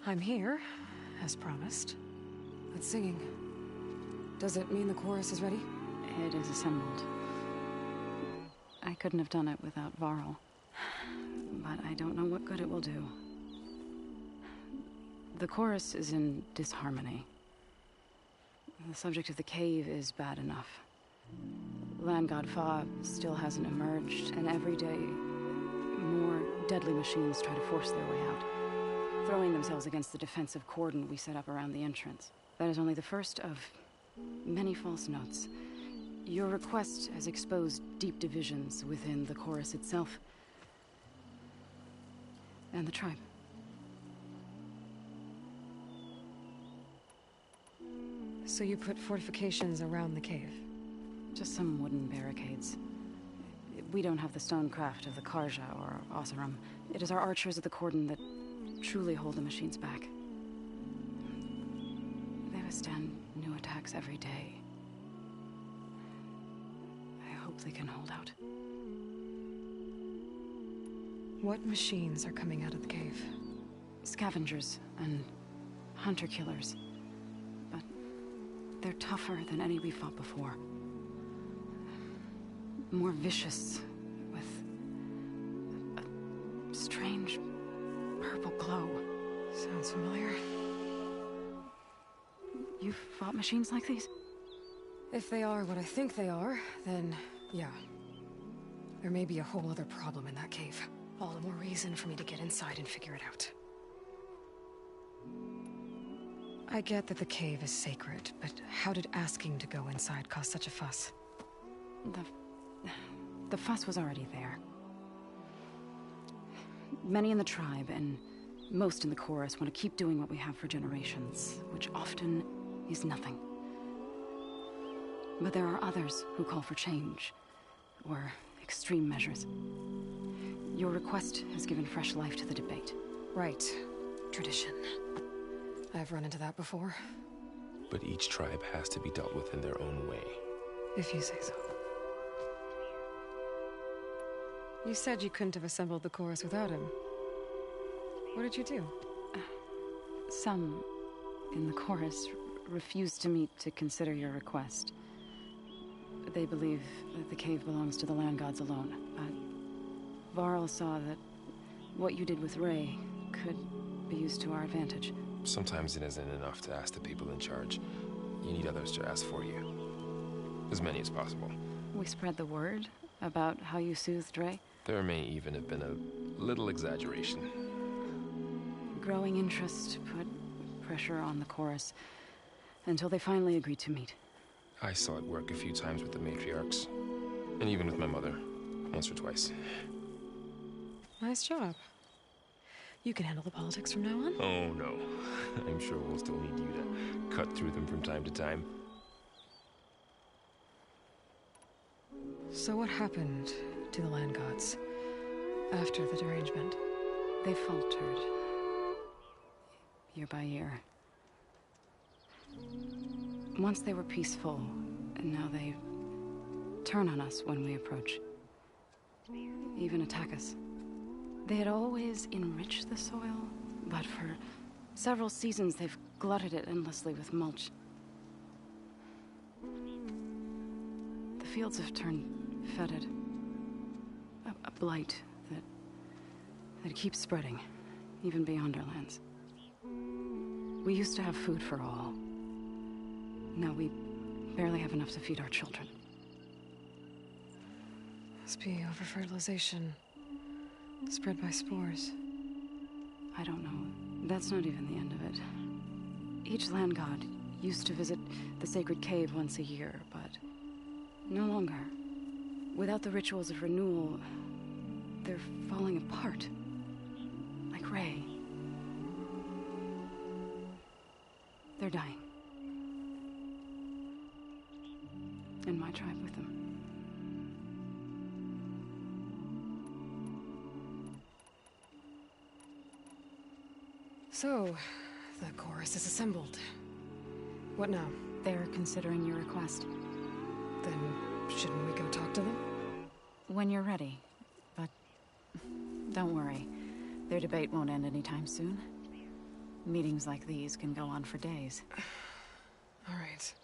I'm here, as promised. But singing. Does it mean the chorus is ready? It is assembled. I couldn't have done it without Varl. But I don't know what good it will do. The chorus is in disharmony. The subject of the cave is bad enough. Land God Fa still hasn't emerged, and every day, more deadly machines try to force their way out, throwing themselves against the defensive cordon we set up around the entrance. That is only the first of many false notes. Your request has exposed deep divisions within the chorus itself and the tribe. So you put fortifications around the cave? Just some wooden barricades. We don't have the stonecraft of the Karja or Oseram. It is our archers of the cordon that truly hold the machines back. They withstand new attacks every day. I hope they can hold out. What machines are coming out of the cave? Scavengers and hunter-killers. But they're tougher than any we fought before. More vicious, with a strange purple glow. Sounds familiar. You've fought machines like these? If they are what I think they are, then yeah. There may be a whole other problem in that cave. All the more reason for me to get inside and figure it out. I get that the cave is sacred, but how did asking to go inside cause such a fuss? The fuss was already there. Many in the tribe, and most in the chorus, want to keep doing what we have for generations, which often is nothing. But there are others who call for change, or extreme measures. Your request has given fresh life to the debate. Right. Tradition. I've run into that before. But each tribe has to be dealt with in their own way. If you say so. You said you couldn't have assembled the chorus without him. What did you do? Some in the chorus refused to meet to consider your request. They believe that the cave belongs to the land gods alone. But Varl saw that what you did with Ray could be used to our advantage. Sometimes it isn't enough to ask the people in charge. You need others to ask for you. As many as possible. We spread the word about how you soothed Ray. There may even have been a little exaggeration. Growing interest put pressure on the chorus until they finally agreed to meet. I saw it work a few times with the matriarchs. And even with my mother. Once or twice. Nice job. You can handle the politics from now on? Oh, no. I'm sure we'll still need you to cut through them from time to time. So what happened to the land gods after the derangement? They faltered. Year by year. Once they were peaceful, and now they turn on us when we approach. Even attack us. They had always enriched the soil, but for several seasons they've glutted it endlessly with mulch. The fields have turned fetid. A blight that keeps spreading, even beyond our lands. We used to have food for all. Now we barely have enough to feed our children. Must be over-fertilization. Spread by spores. I don't know. That's not even the end of it. Each land god used to visit the sacred cave once a year, but no longer. Without the rituals of renewal, they're falling apart. Like Ray. They're dying. And my tribe with them. So, the chorus is assembled. What now? They're considering your request. Then, shouldn't we go talk to them? When you're ready. But don't worry. Their debate won't end anytime soon. Meetings like these can go on for days. All right.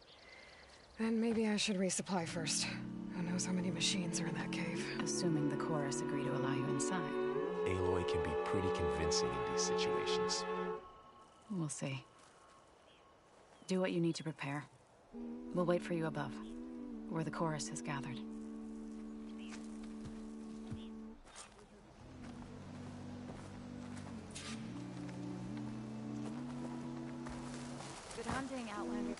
Then maybe I should resupply first. Who knows how many machines are in that cave? Assuming the chorus agree to allow you inside. Aloy can be pretty convincing in these situations. We'll see. Do what you need to prepare. We'll wait for you above, where the chorus has gathered. Good hunting, Outlander.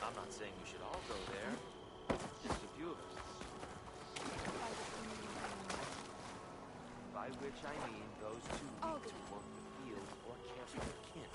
I'm not saying we should all go there. Just a few of us. By which I mean those who need to work the field or care for their kin.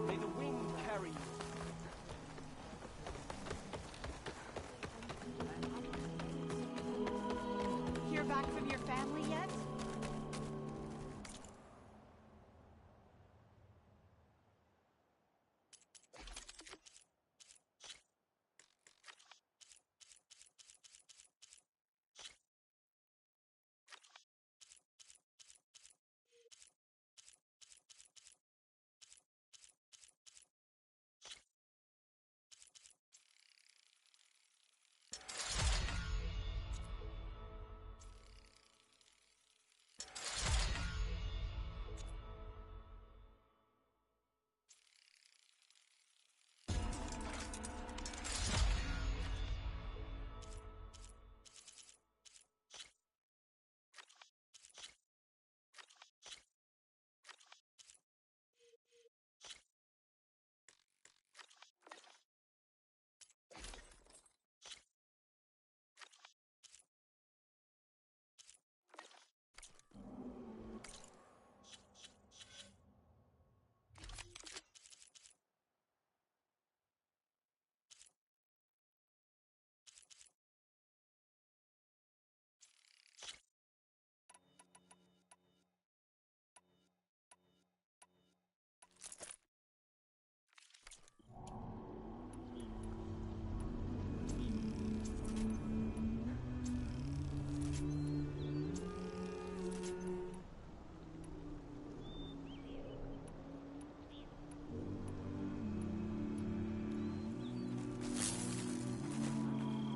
May the wind carry you. Hear back from your family yet?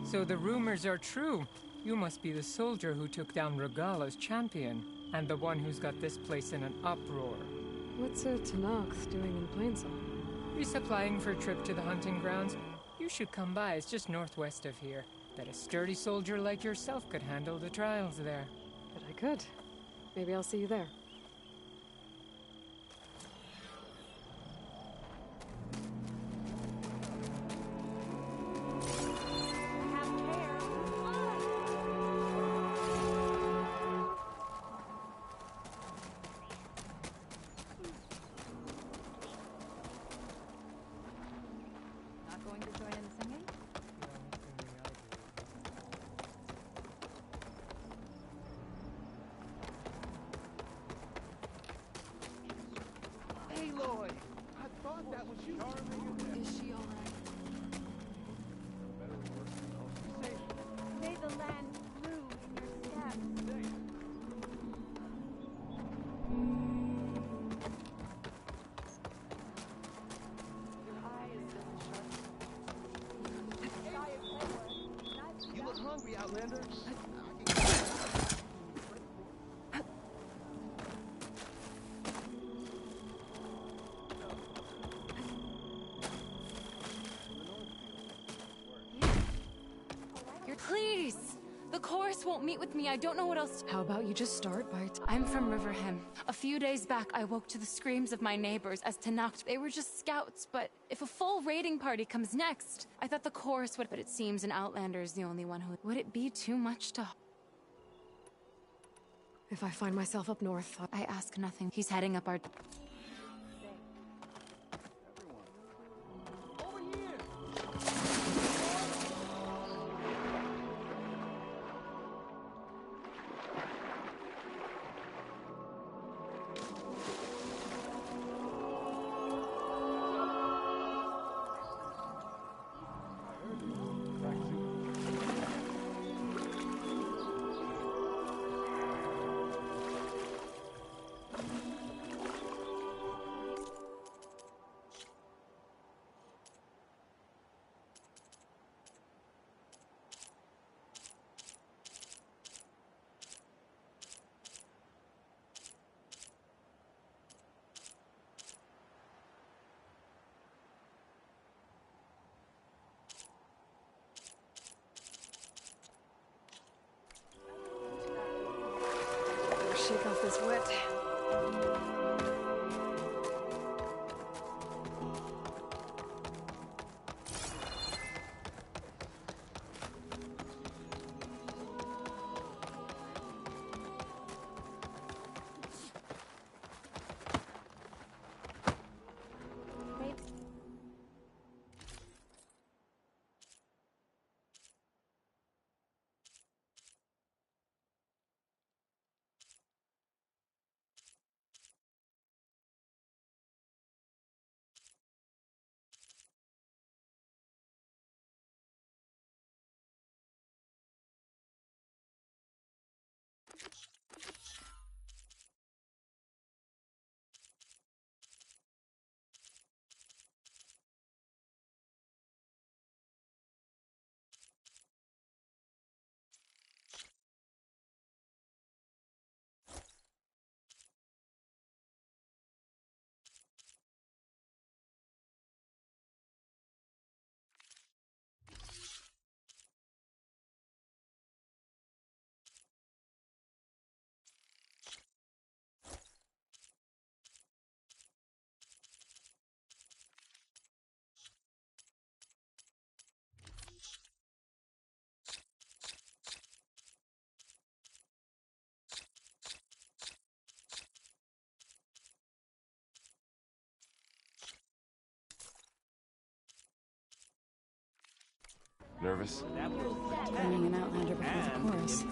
So the rumors are true. You must be the soldier who took down Regala's champion, and the one who's got this place in an uproar. What's a Tanakh's doing in Plainsong? Resupplying for a trip to the hunting grounds? You should come by, it's just northwest of here. Bet a sturdy soldier like yourself could handle the trials there. But I could. Maybe I'll see you there. Outlander? Please! The chorus won't meet with me. I don't know what else to... How about you just start by... I'm from Riverham. A few days back, I woke to the screams of my neighbors as to knocked. They were just scouts, but if a full raiding party comes next, I thought the chorus would... But it seems an Outlander is the only one who... Would it be too much to... If I find myself up north, I ask nothing. He's heading up our... shake off this wet. Nervous? Bringing an Outlander before the chorus.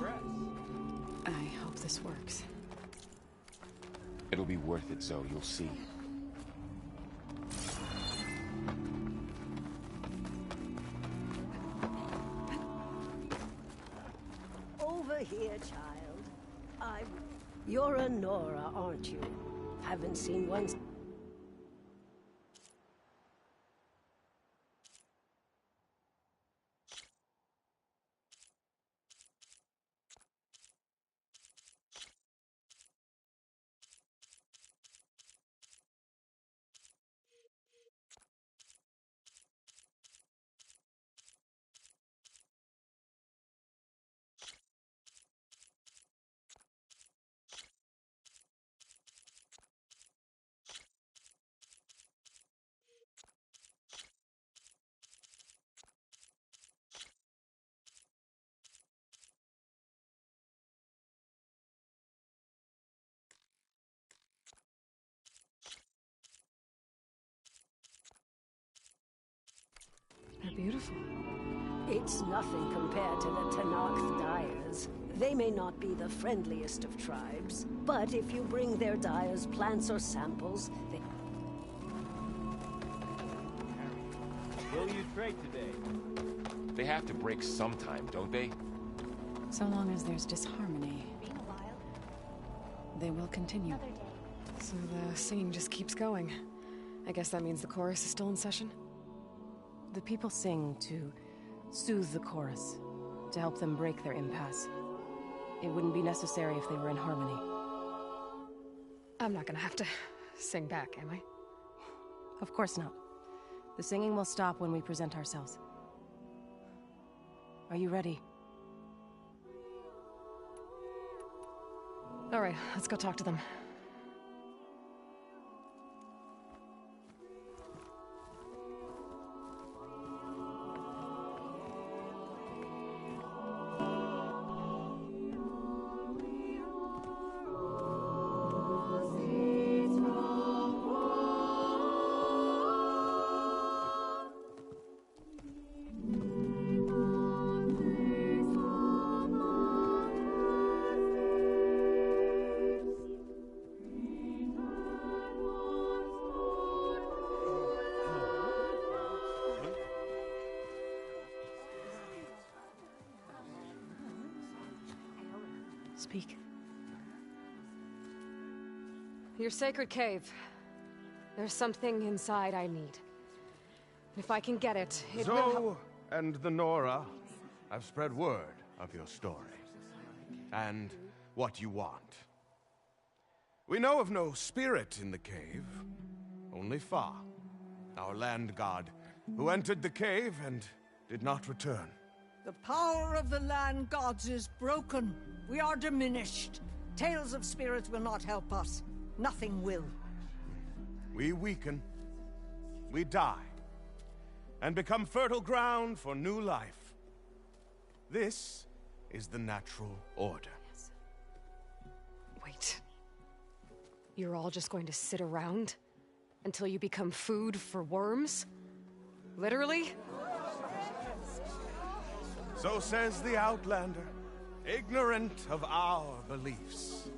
I hope this works. It'll be worth it, Zoe. You'll see. Over here, child. You're a Nora, aren't you? Haven't seen one... They're beautiful. It's nothing compared to the Tanakh dyers. They may not be the friendliest of tribes, but if you bring their dyers plants or samples, they... Will you trade today? They have to break sometime, don't they? So long as there's disharmony, Being a while. they will continue. Another day. So the singing just keeps going. I guess that means the chorus is still in session? The people sing to soothe the chorus, to help them break their impasse. It wouldn't be necessary if they were in harmony. I'm not gonna have to sing back, am I? Of course not. The singing will stop when we present ourselves. Are you ready? All right, let's go talk to them. Speak. Your sacred cave. There's something inside I need. If I can get it, it will help. Zoe and the Nora have spread word of your story. And what you want. We know of no spirit in the cave. Only Fa, our land god, who entered the cave and did not return. The power of the land gods is broken. We are diminished. Tales of spirits will not help us. Nothing will. We weaken. We die. And become fertile ground for new life. This is the natural order. Wait. You're all just going to sit around until you become food for worms? Literally? So says the Outlander, ignorant of our beliefs.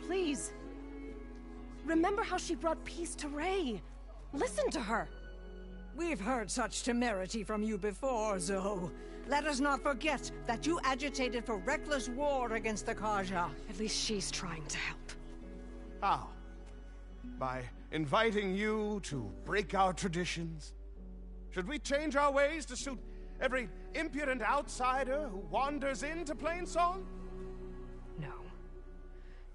Please. Remember how she brought peace to Ray. Listen to her. We've heard such temerity from you before, Zoe. Let us not forget that you agitated for reckless war against the Kaja. At least she's trying to help. How? By inviting you to break our traditions? Should we change our ways to suit every impudent outsider who wanders into Plainsong? No.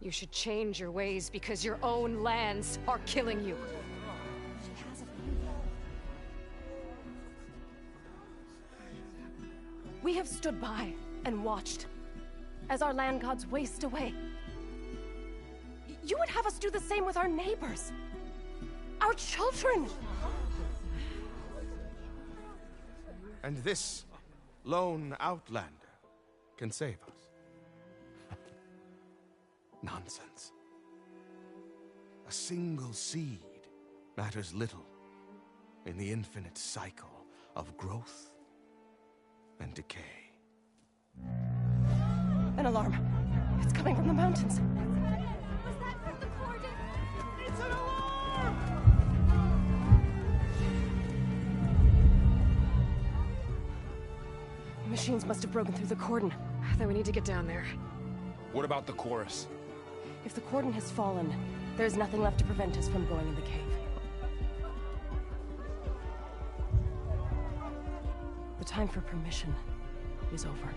You should change your ways because your own lands are killing you. We have stood by and watched as our land gods waste away. You would have us do the same with our neighbors, our children. And this lone outlander can save us. Nonsense. A single seed matters little in the infinite cycle of growth and decay. An alarm. It's coming from the mountains. Was that from the cordon? It's an alarm! Machines must have broken through the cordon. Then we need to get down there. What about the chorus? If the cordon has fallen, there's nothing left to prevent us from going in the cave. The time for permission is over.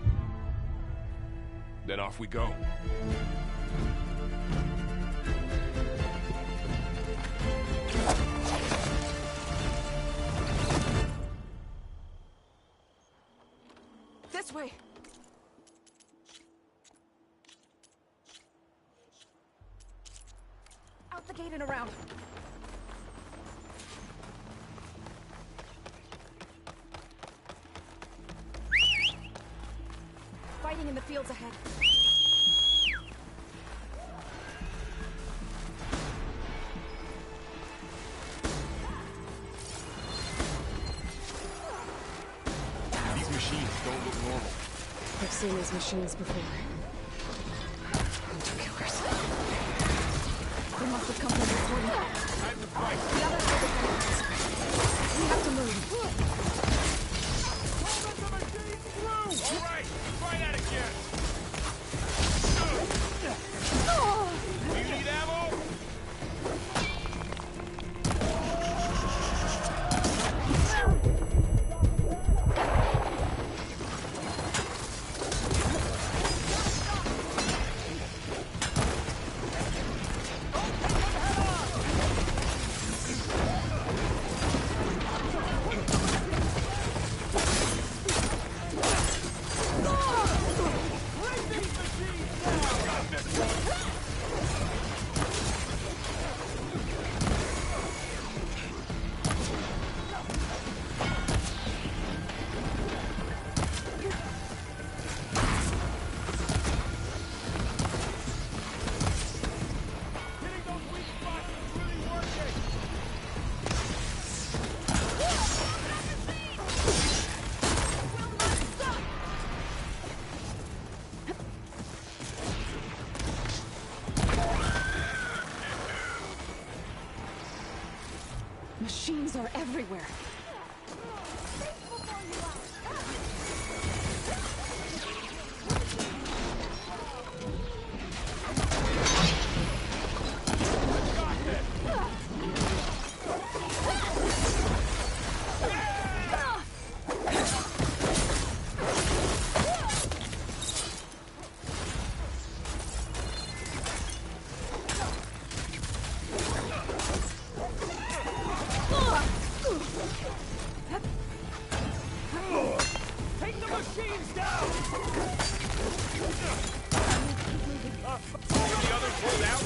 Then off we go. This way! Out the gate and around. Fighting in the fields ahead. These machines don't look normal. I've seen these machines before. Hunter killers. They must have come from the cordon. Time to fight. The others are the we have to move. All right, try that again. Do you need ammo? Machines are everywhere. Take the machines down! The others pulled out?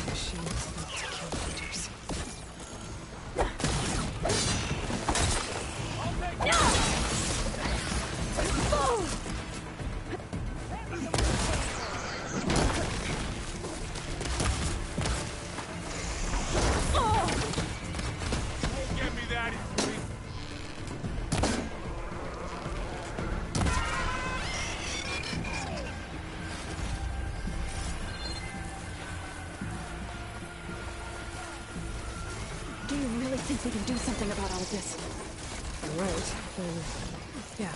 Machines built to kill hunters. Get me that easily. Do you really think we can do something about all of this? Right, then... yeah.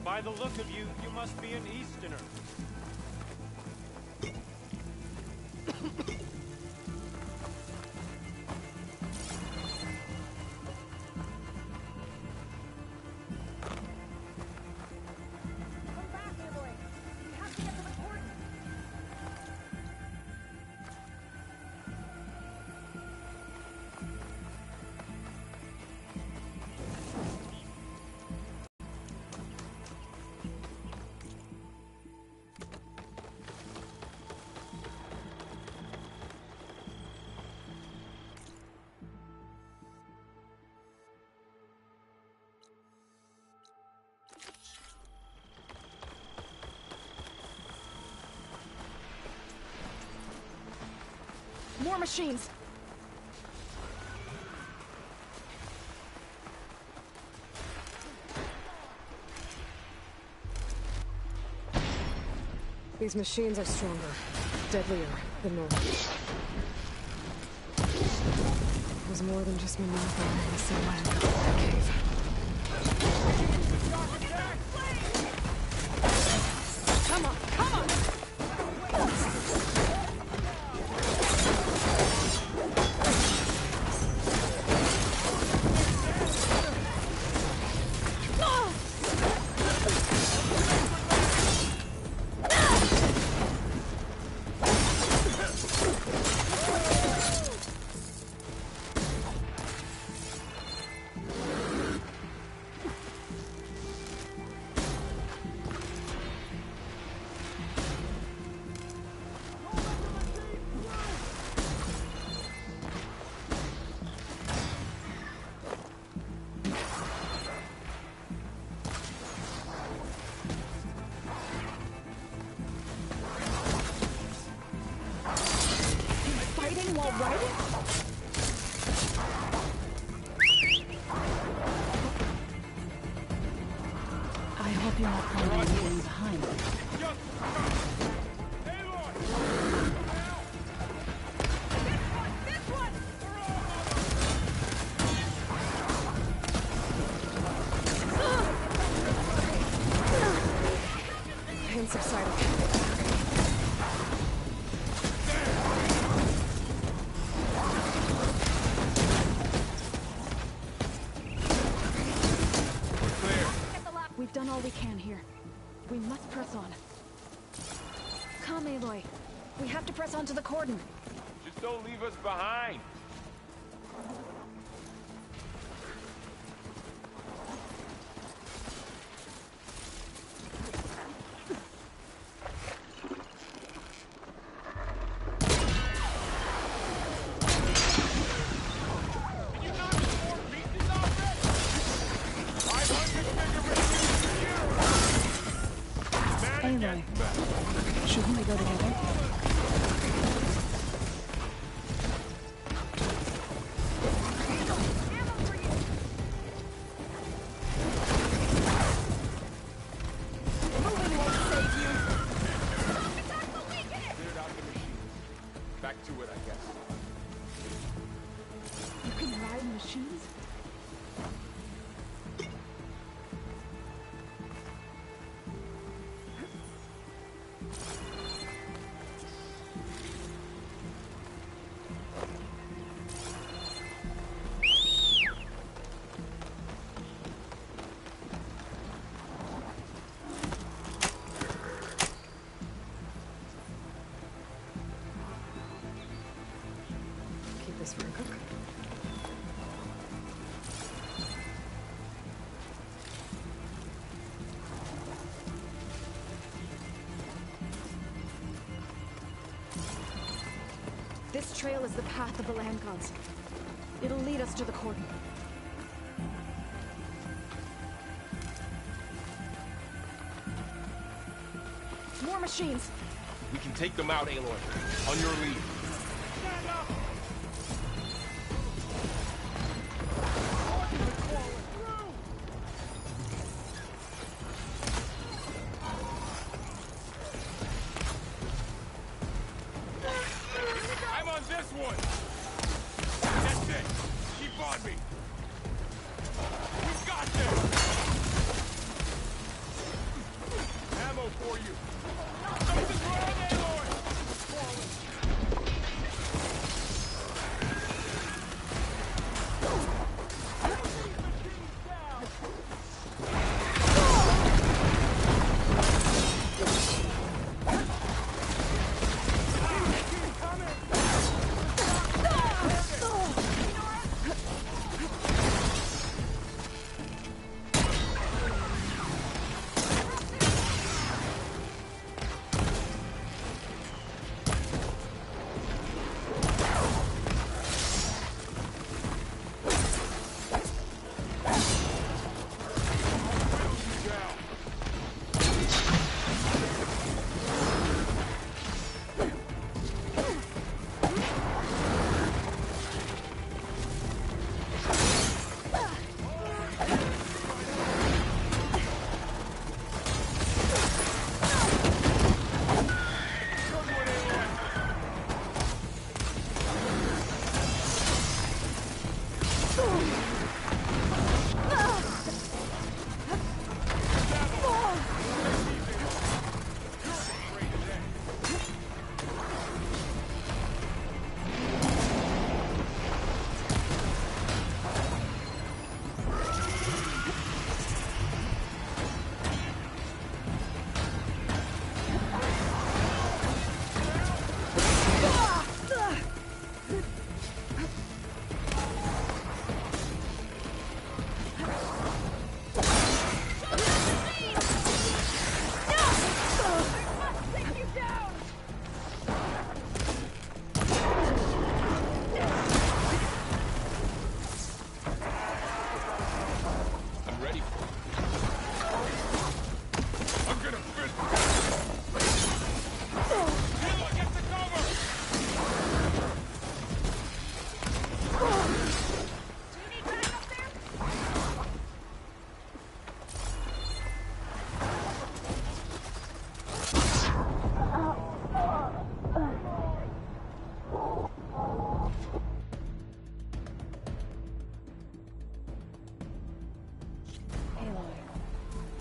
By the look of you, you must be an Easterner. More machines! These machines are stronger, deadlier than normal. It was more than just maneuver in the same land in that cave. Come on, come on! while riding? I hope you're not planning on leaving behind. Pain subsided. We've done all we can here. We must press on. Come, Aloy. We have to press on to the cordon. Just don't leave us behind. Aloy, shouldn't we go together? Back to it, I guess. You can ride machines? Keep this for a cook. This trail is the path of the land gods. It'll lead us to the cordon. More machines! We can take them out, Aloy. On your lead. Stand up! I'm on this one! That's it! Keep on me! We got this! Ammo for you! Something's wrong, Aloy!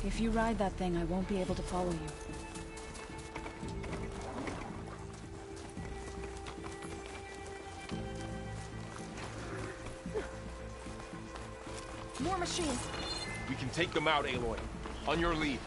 If you ride that thing, I won't be able to follow you. More machines. We can take them out, Aloy. On your lead.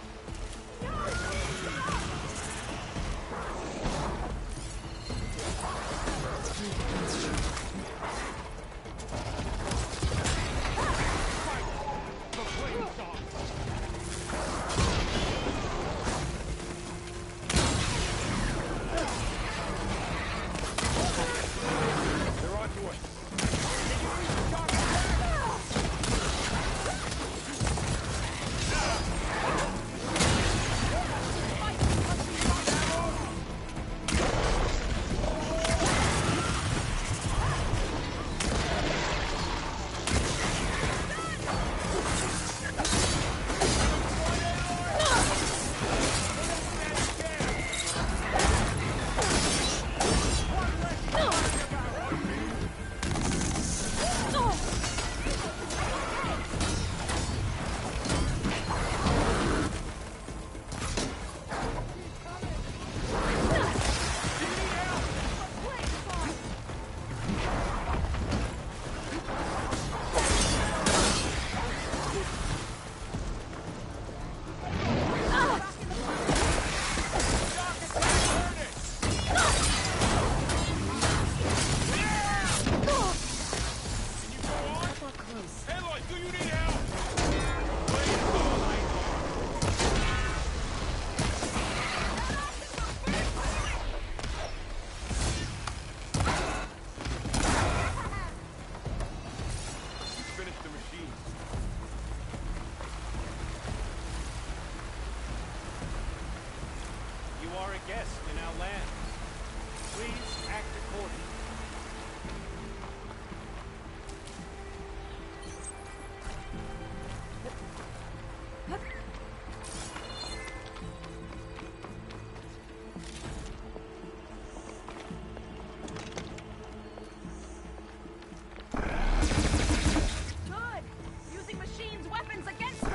Guest in our land. Please act accordingly. Good! Using machines' weapons against them!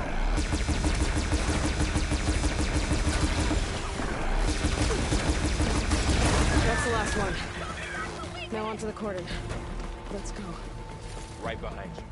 That's the last one. Now onto the cordon. Let's go. Right behind you.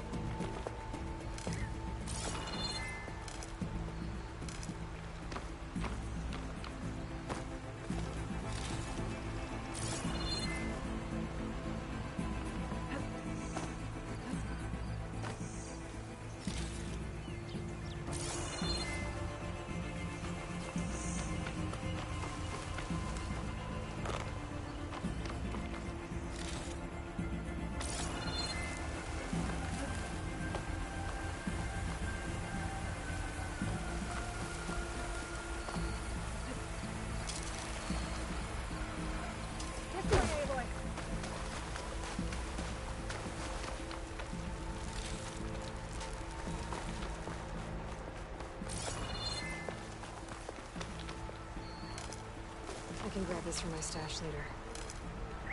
I can grab this from my stash later.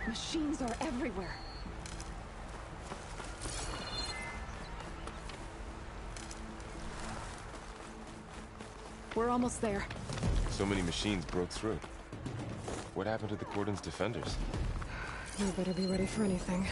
Machines are everywhere. We're almost there. So many machines broke through. What happened to the cordon's defenders? You better be ready for anything.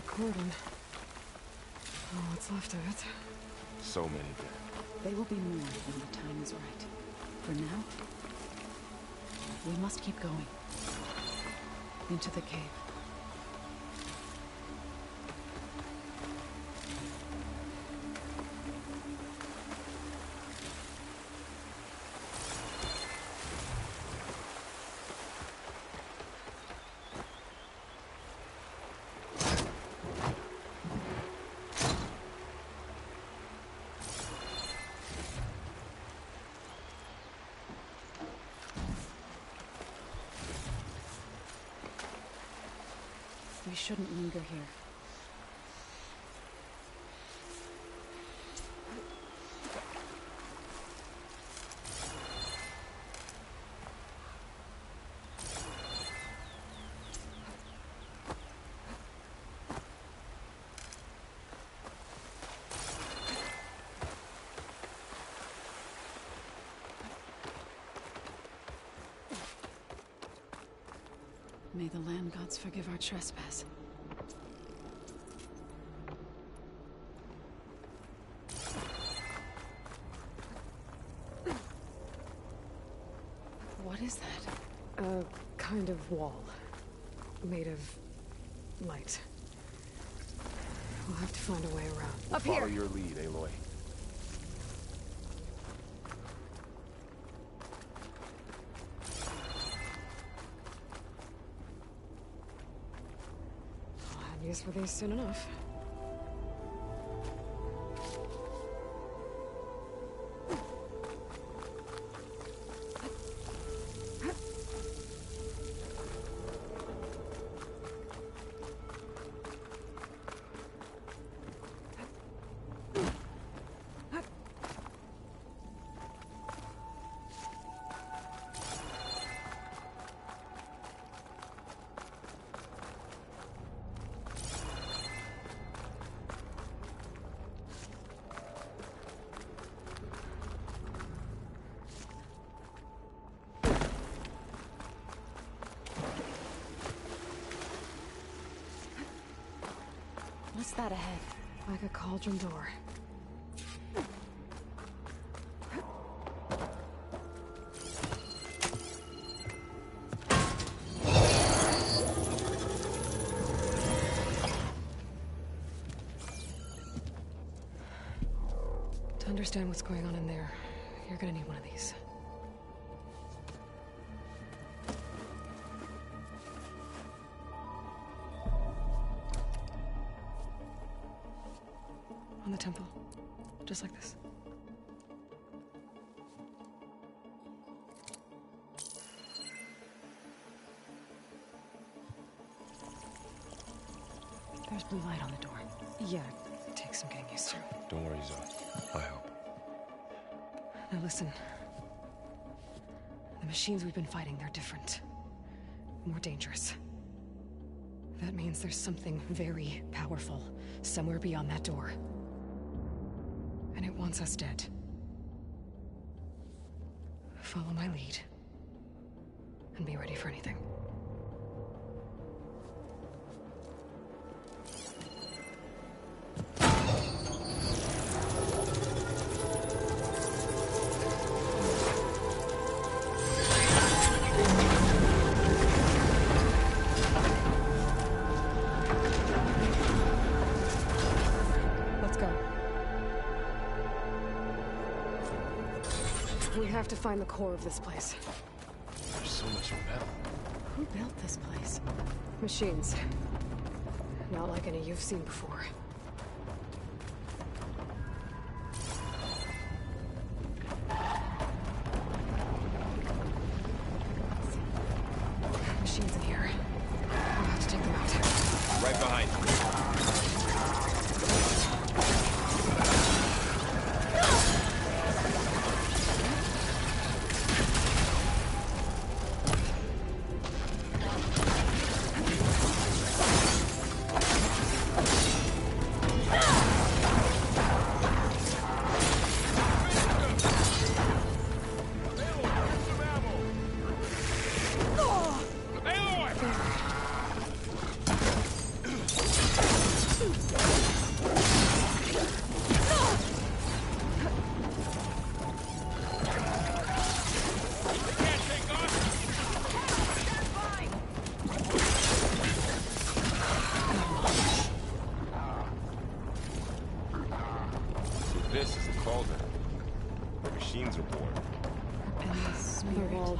Cordon. Oh, what's left of it? So many there. They will be more when the time is right. For now, we must keep going. Into the cave. shouldn't linger here. May the land gods forgive our trespass. What is that? A kind of wall. Made of light. We'll have to find a way around. We'll follow your lead, Aloy. I'll have use for these soon enough. What's that ahead? Like a cauldron door. To understand what's going on in there, you're gonna need one of these. On the temple. Just like this. There's blue light on the door. Yeah, it takes some getting used to. Don't worry, Zoe. I help. Now listen. The machines we've been fighting, they're different. More dangerous. That means there's something very powerful somewhere beyond that door. And it wants us dead. Follow my lead. And be ready for anything. We have to find the core of this place. There's so much metal. Who built this place? Machines. Not like any you've seen before. Machines in here. We'll have to take them out. Right behind you. This is the cauldron. The machines are born. And the spirit wall.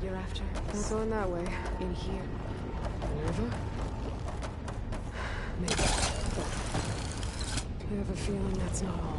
you're after We're is going that way. in here. Nerva? Maybe. I have a feeling that's not all.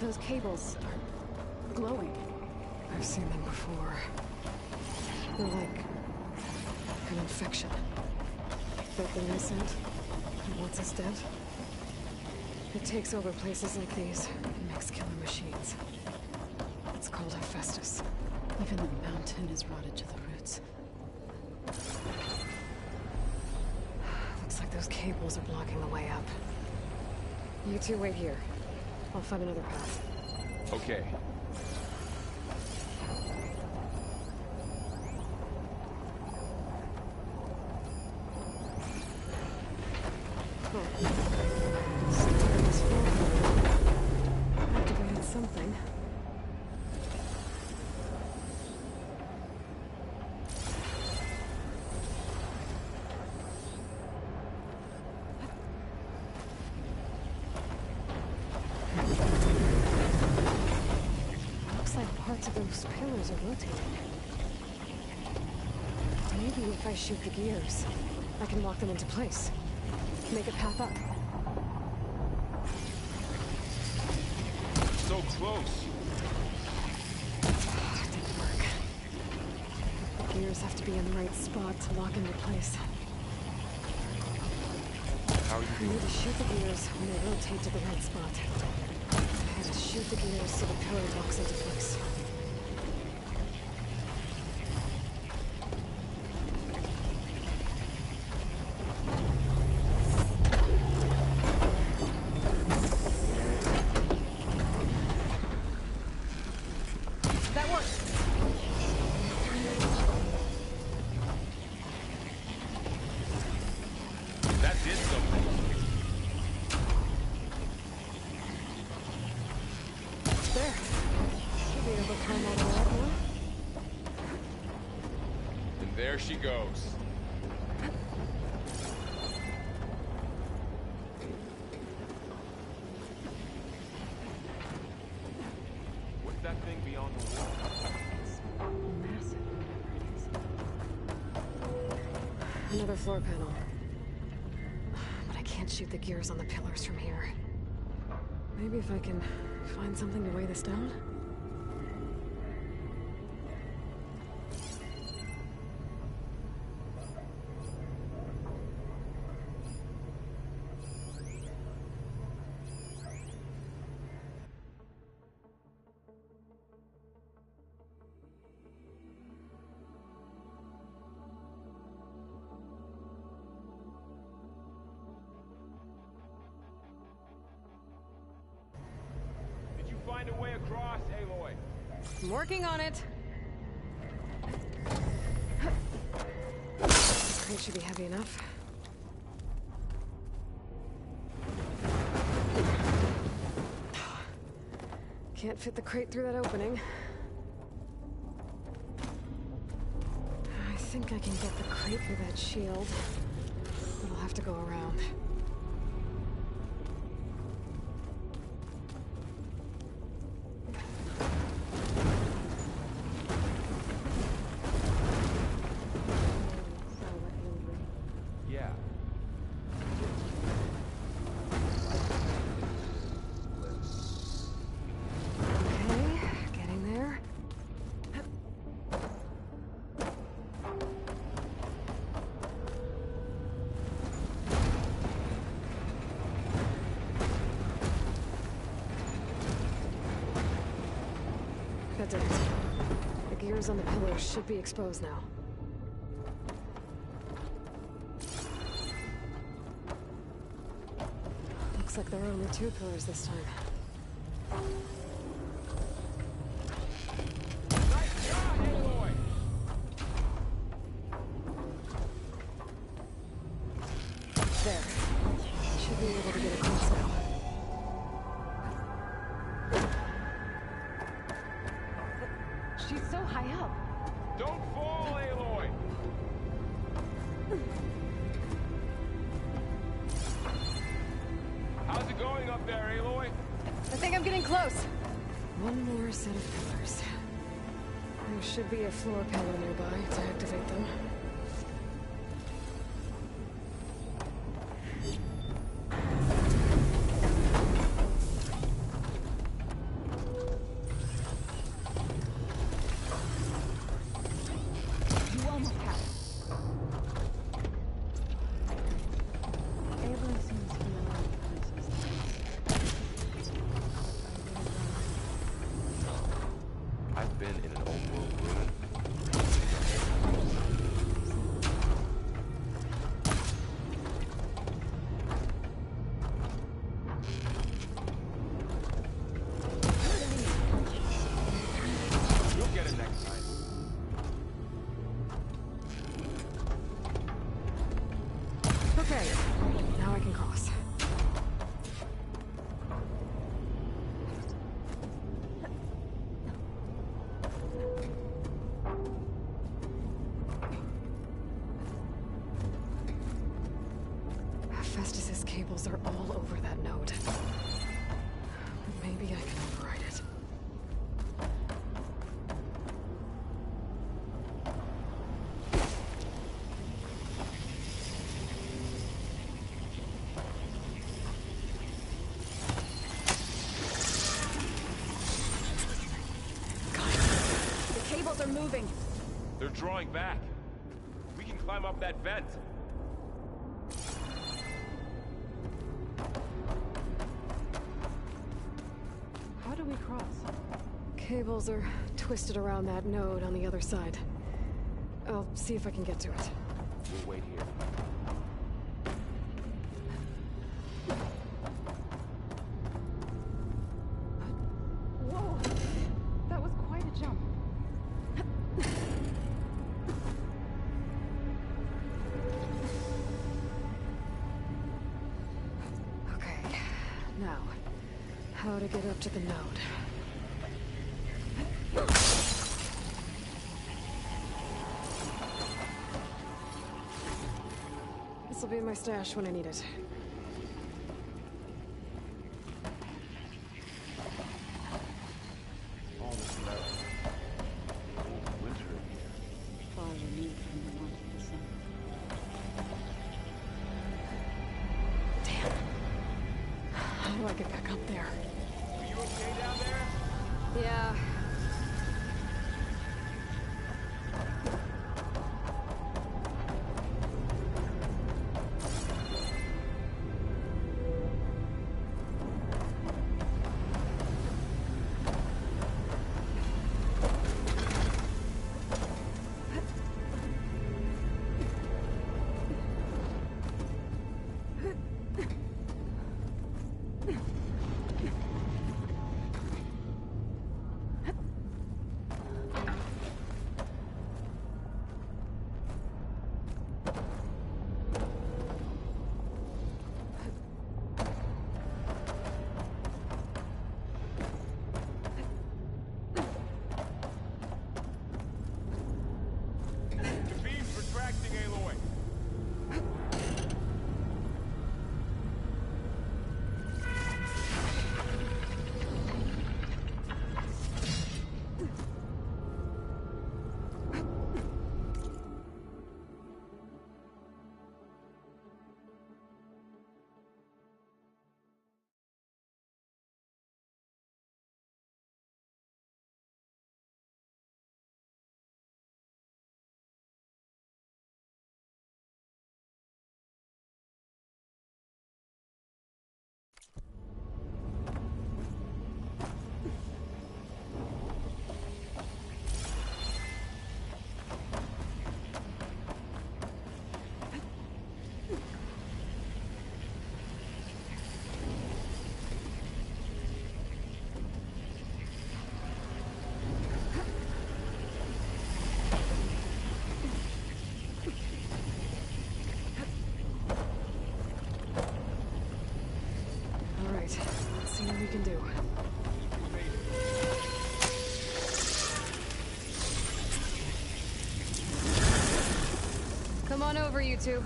Those cables are glowing. I've seen them before. They're like an infection. That thing I sent, and once it's dead, it takes over places like these and makes killer machines. It's called Hephaestus. Even the mountain is rotted to the roots. Looks like those cables are blocking the way up. You two wait here. I'll find another path. Okay. Activated something. Looks like parts of those pillars are rotating. Maybe if I shoot the gears, I can lock them into place. Make a path up. So close. Didn't work. The gears have to be in the right spot to lock into place. How are you I doing? need to shoot the gears when they rotate to the right spot. I have to shoot the gears so the pillar locks into place. There she goes. What's that thing beyond the wall? Massive. Another floor panel. But I can't shoot the gears on the pillars from here. Maybe if I can find something to weigh this down? Find a way across, Aloy. I'm working on it. Crate should be heavy enough. Can't fit the crate through that opening. I think I can get the crate through that shield. It'll have to go around. Yeah. Okay, getting there. That did it. The gears on the pillars should be exposed now. Looks like there are only 2 pillars this time. Nice shot, Aloy! There. Should be able to get across now. She's so high up. Don't fall, Aloy! How's it going up there, Aloy? I think I'm getting close. One more set of pillars. There should be a floor panel nearby to activate them. You almost have it. Aloy seems familiar with places. I've been in an old world ruin. You'll get it next time. Okay, now I can cross. Festus's cables are all over that node. Maybe I can override it. The cables are moving. They're drawing back. We can climb up that vent. How do we cross? Cables are twisted around that node on the other side. I'll see if I can get to it. We'll wait here. Whoa! That was quite a jump. Okay, now, how to get up to the node. This'll be in my stash when I need it. All this metal. Winter here. Far removed from the warmth of the sun. Damn. How do I get back up there? Are you okay down there? Yeah. The beam's retracting, Aloy. Alright, let's see what we can do. Come on over, you two.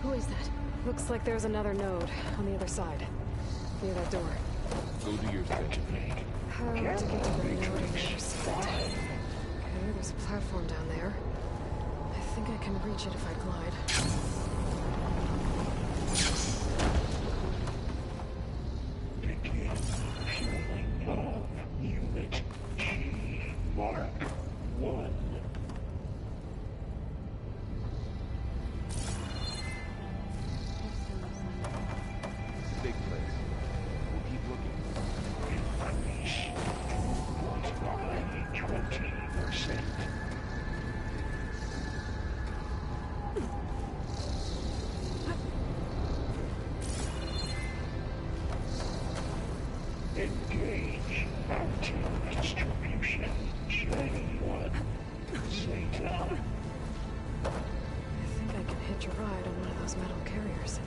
Who is that? Looks like there's another node on the other side, near that door. Go do your thing. How to get to the node on the other side? Okay, there's a platform down there. I think I can reach it if I glide. Big place. We'll keep looking. Engage anti-distribution. J1. Satan. I think I can hitch a ride on one of those metal carriers.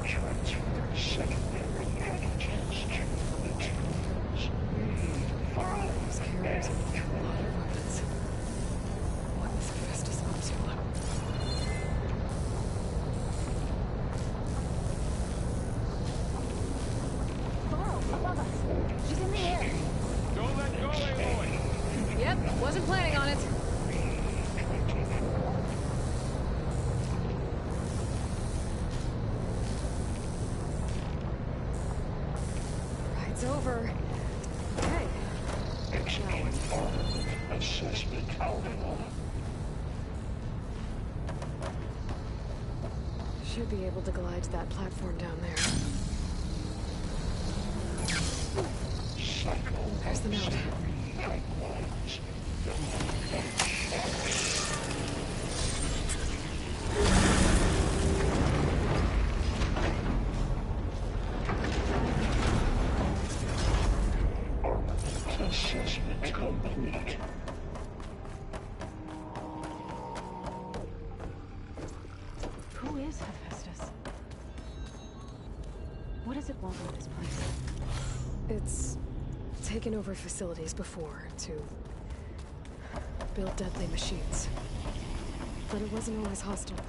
Transfer secondary antigens to the tools. Those carriers have a lot of weapons. What is Festus up to? Above us. She's in the air. Don't let go, Aloy. Yep, wasn't planning on it. Ride's over. Okay. Execute armament assessment outcome. Should be able to glide to that platform down there. Cycle. There's the note. Pipelines. Armament assessment complete. taken over facilities before to build deadly machines. But it wasn't always hostile.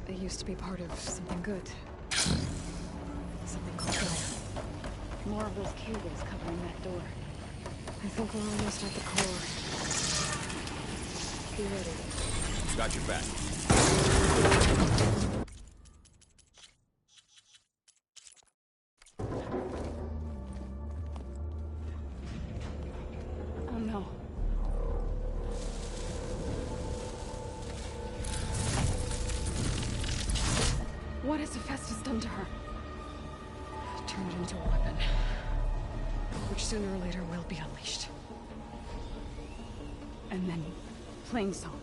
It used to be part of something good. Something called Gaia. More of those cables covering that door. I think we're almost at the core. Be ready. Got your back. Oh no. What has Hephaestus done to her? Turned into a weapon. Which sooner or later will be unleashed. And then, playing song.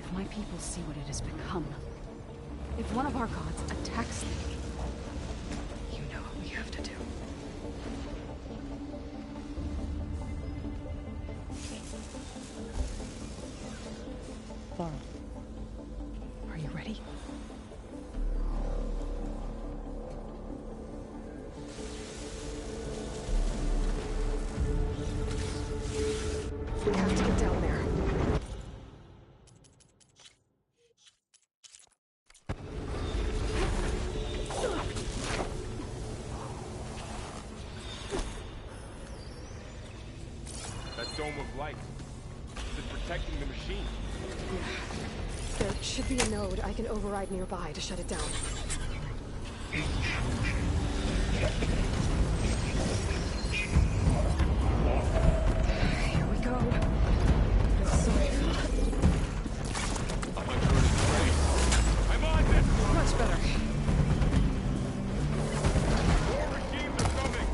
If my people see what it has become, if one of our gods attacks them, you know what we have to do. Laurel, are you ready? We have to get down there. That dome of light. Is it protecting the machine? Yeah. There should be a node I can override nearby to shut it down. Here we go. Sorry. I'm unsure it's ready. I'm on this! Much better. More machines are coming!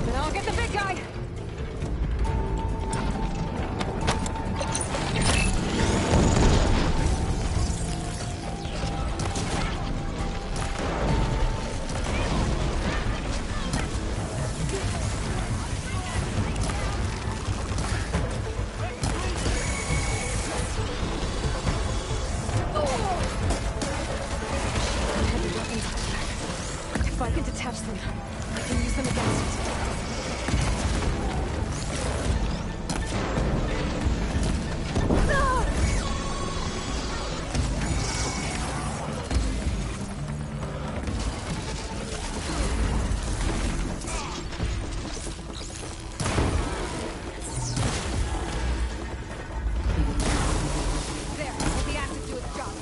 Then I'll get the big guy! If I can detach them, I can use them against it. There, let the acid do its job.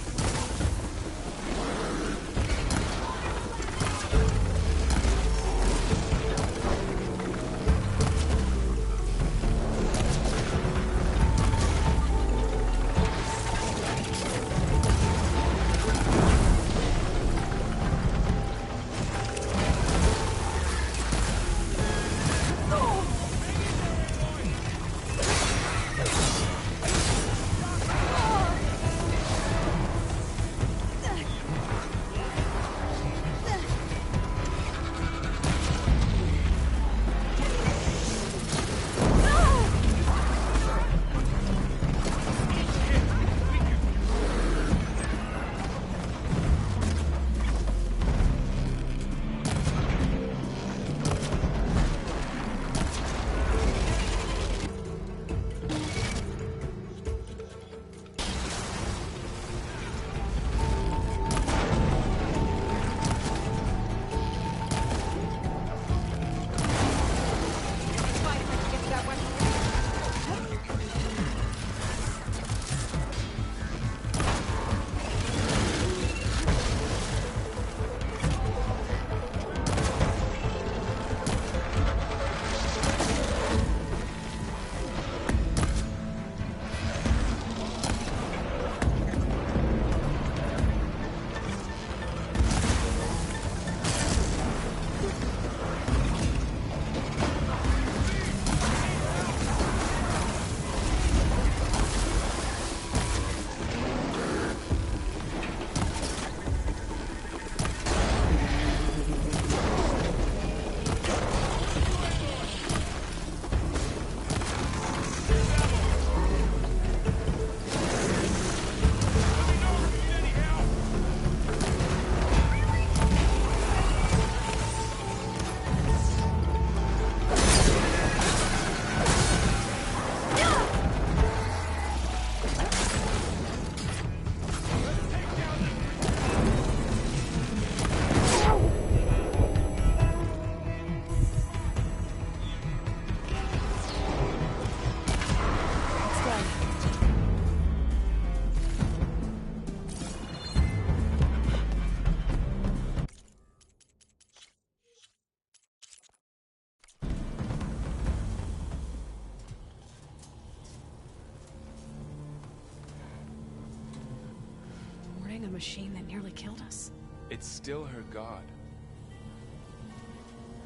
machine that nearly killed us. It's still her god.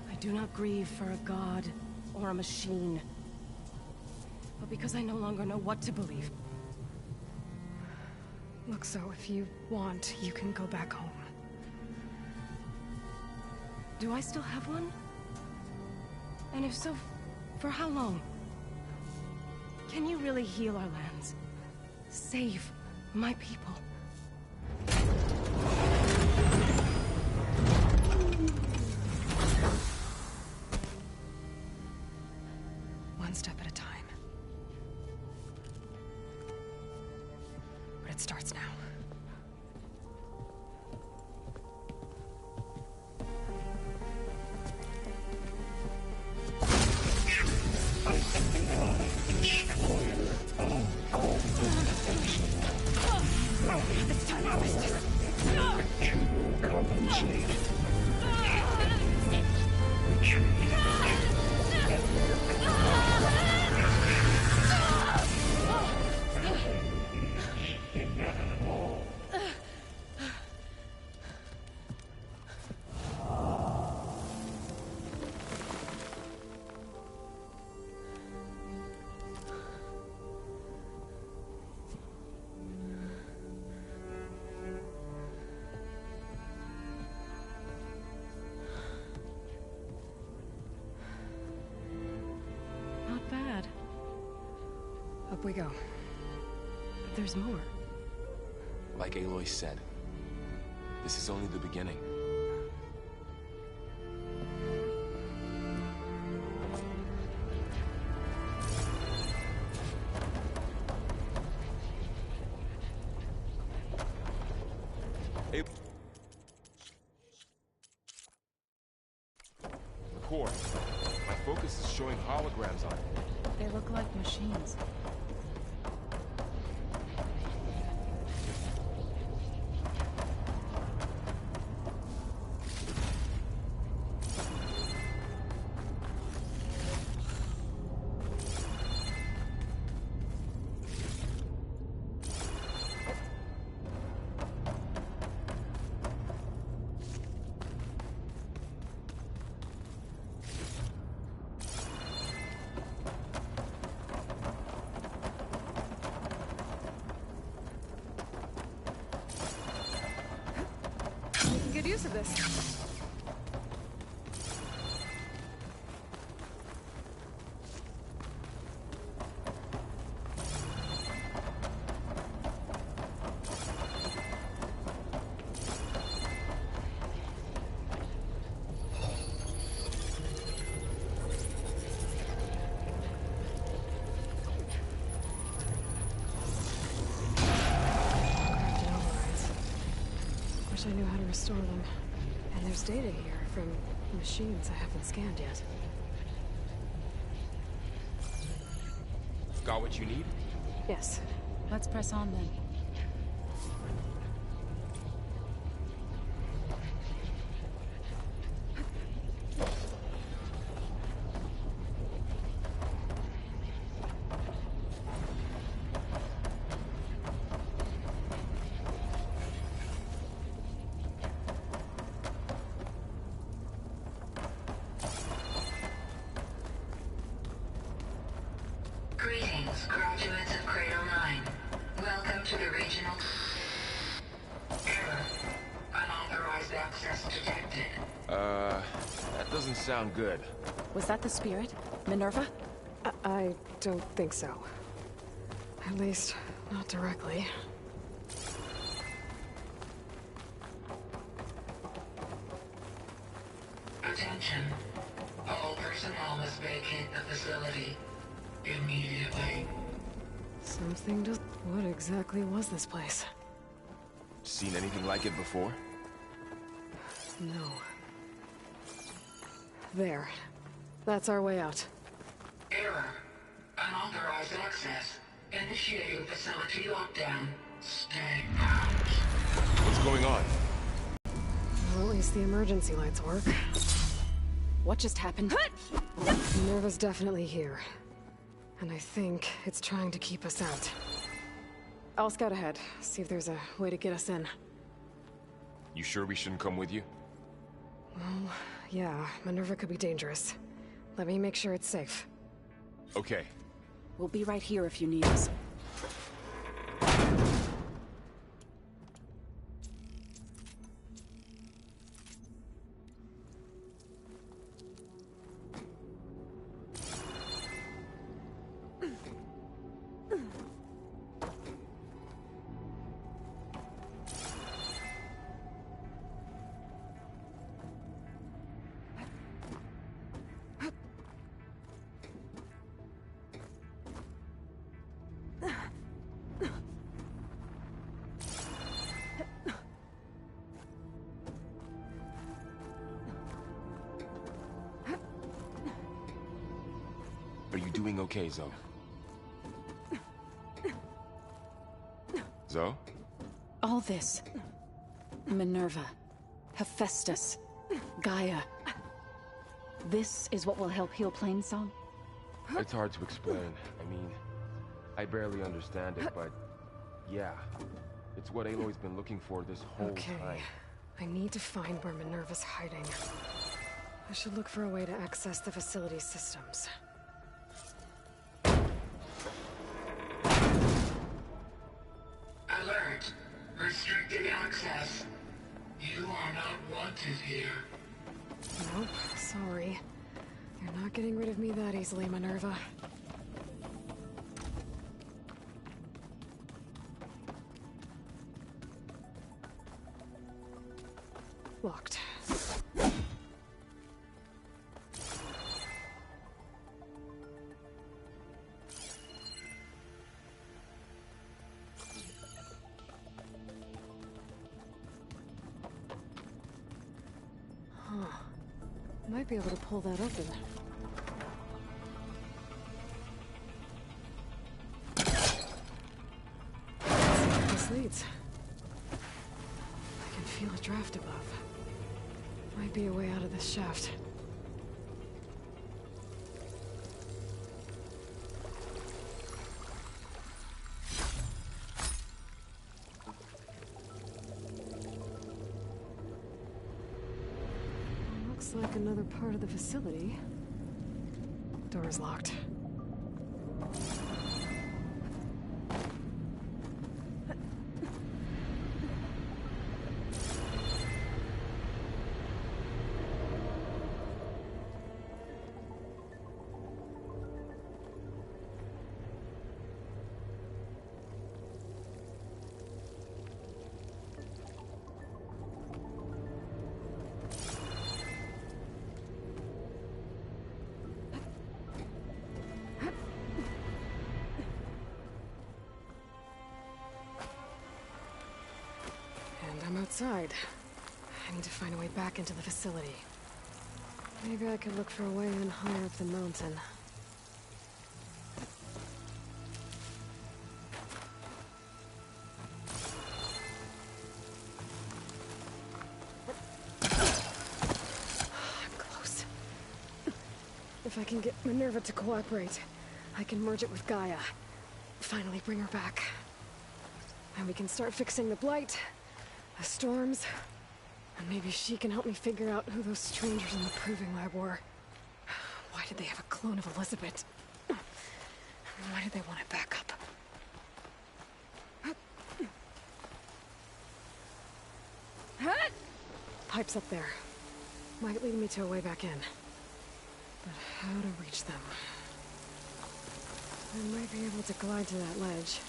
I do not grieve for a god or a machine, but because I no longer know what to believe. Look, so if you want, you can go back home. Do I still have one? And if so, for how long? Can you really heal our lands? Save my people? One step at a time. But it starts now. It's time to compensate. Not bad. Up we go. But there's more. Like Aloy said, this is only the beginning. Hey. The core. My focus is showing holograms on it. They look like machines. Good use of this. I knew how to restore them. And there's data here from machines I haven't scanned yet. Got what you need? Yes. Let's press on then. Greetings, graduates of Cradle 9. Welcome to the regional... Error. Unauthorized access detected. That doesn't sound good. Was that the spirit? Minerva? I don't think so. At least, not directly. Attention. All personnel must vacate the facility immediately. Something just... What exactly was this place? Seen anything like it before? No. There. That's our way out. Error. Unauthorized access. Initiating facility lockdown. Stay out. What's going on? Well, at least the emergency lights work. What just happened? Minerva's definitely here. And I think it's trying to keep us out. I'll scout ahead, see if there's a way to get us in. You sure we shouldn't come with you? Well, yeah, Minerva could be dangerous. Let me make sure it's safe. Okay. We'll be right here if you need us. Are you doing okay, Zoe? Zoe? All this. Minerva. Hephaestus. Gaia. This is what will help heal Plainsong? It's hard to explain. I mean, I barely understand it, but yeah. It's what Aloy's been looking for this whole time. I need to find where Minerva's hiding. I should look for a way to access the facility's systems. Alert! Restricted access. You are not wanted here. Nope, sorry. You're not getting rid of me that easily, Minerva. Locked. Huh. Might be able to pull that open. This leads. I can feel a draft above. Might be a way out of this shaft. Looks like another part of the facility. Door's locked. I'm outside. I need to find a way back into the facility. Maybe I could look for a way in higher up the mountain. I'm close. If I can get Minerva to cooperate, I can merge it with Gaia. Finally bring her back. And we can start fixing the Blight, the storms, and maybe she can help me figure out who those strangers in the proving lab were. Why did they have a clone of Elizabeth? Why did they want it back up? Pipes up there. Might lead me to a way back in. But how to reach them? I might be able to glide to that ledge.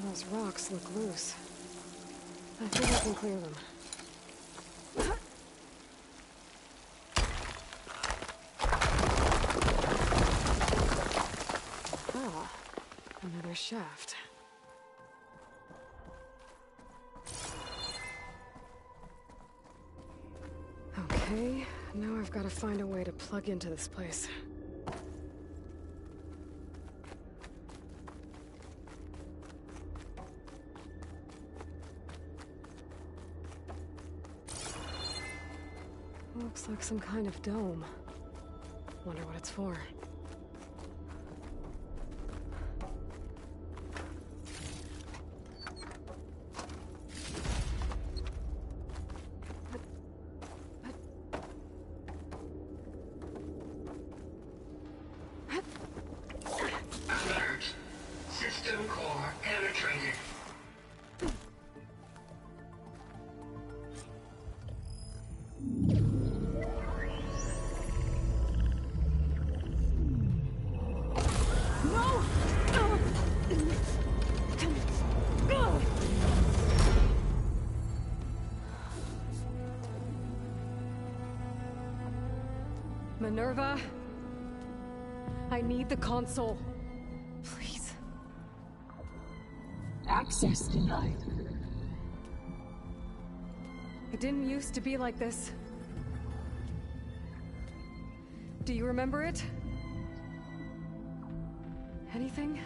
Those rocks look loose. I think I can clear them. shaft. Okay, now I've got to find a way to plug into this place. Looks like some kind of dome. Wonder what it's for. Alert. System core penetrated. Minerva, I need the console. Please. Access denied. It didn't used to be like this. Do you remember it? Anything?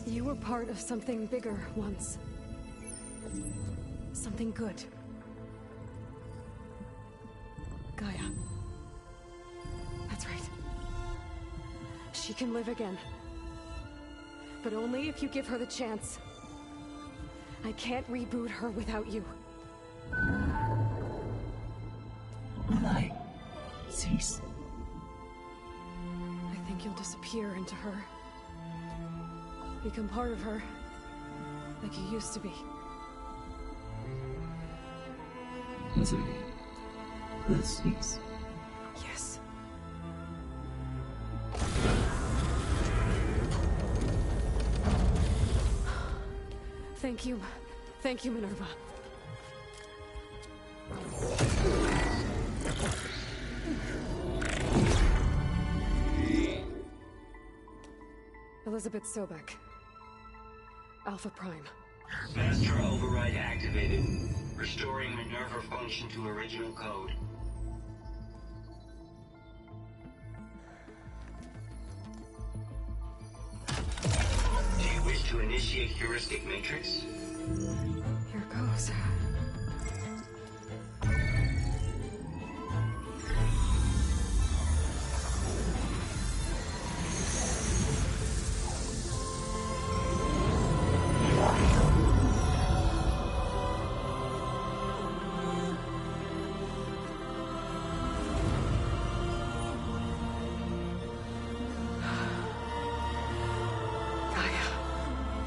You were part of something bigger once. Something good. Gaia. That's right. She can live again. But only if you give her the chance. I can't reboot her without you. Lie. Cease. I think you'll disappear into her. Become part of her. Like you used to be. Misery. Let's cease. Yes. Thank you. Thank you, Minerva. Elizabeth Sobek. Alpha Prime. Master override activated. Restoring Minerva function to original code. Do you wish to initiate heuristic matrix? Here goes.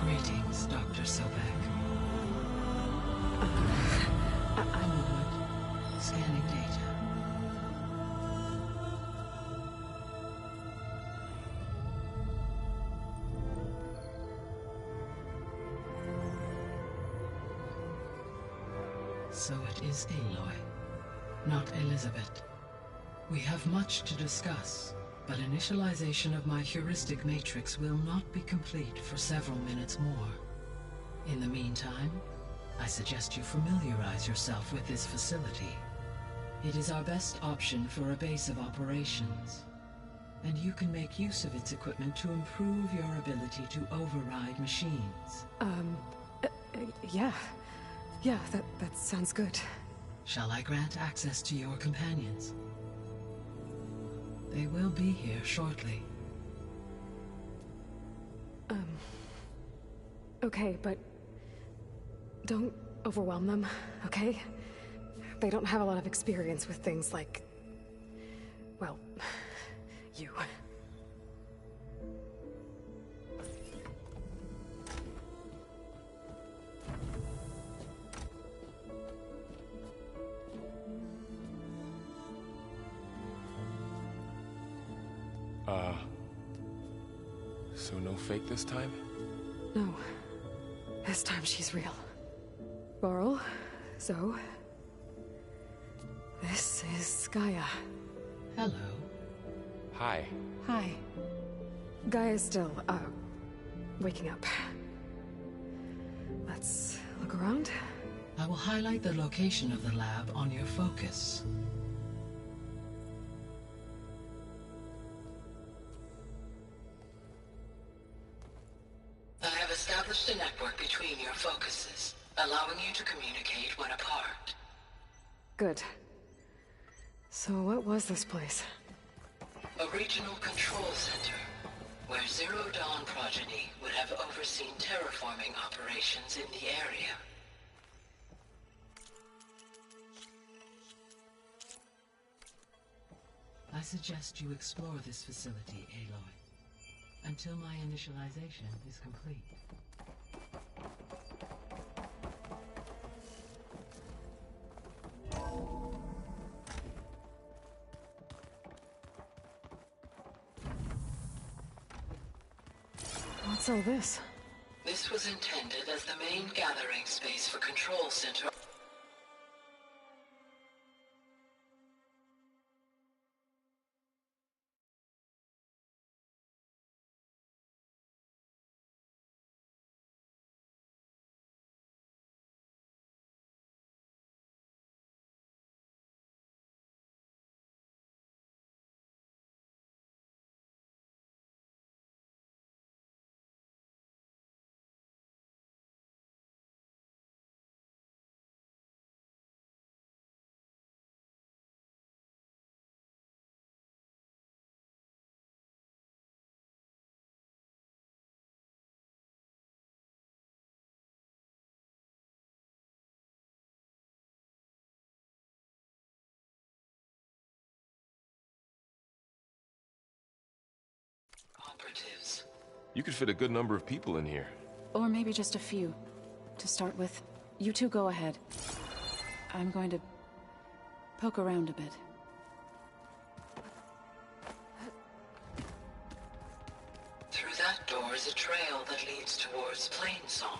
Greetings, Dr. Sobek. I'm Wood. Scanning data. So it is Aloy, not Elizabeth. We have much to discuss, but initialization of my heuristic matrix will not be complete for several minutes more. In the meantime, I suggest you familiarize yourself with this facility. It is our best option for a base of operations, and you can make use of its equipment to improve your ability to override machines. Yeah. Yeah, that sounds good. Shall I grant access to your companions? They will be here shortly. Okay, but don't overwhelm them, okay? They don't have a lot of experience with things like, well, you. So no fake this time? No. This time she's real. Varl, Zoe. This is Gaia. Hello. Hi. Hi. Guy is still, waking up. Let's look around. I will highlight the location of the lab on your focus. I have established a network between your focuses, allowing you to communicate when apart. Good. So what was this place? A regional control center, where Zero Dawn progeny would have overseen terraforming operations in the area. I suggest you explore this facility, Aloy, until my initialization is complete. What's all this? This was intended as the main gathering space for Control Center. Operatives. You could fit a good number of people in here. Or maybe just a few. To start with, you two go ahead. I'm going to poke around a bit. Through that door is a trail that leads towards Plainsong.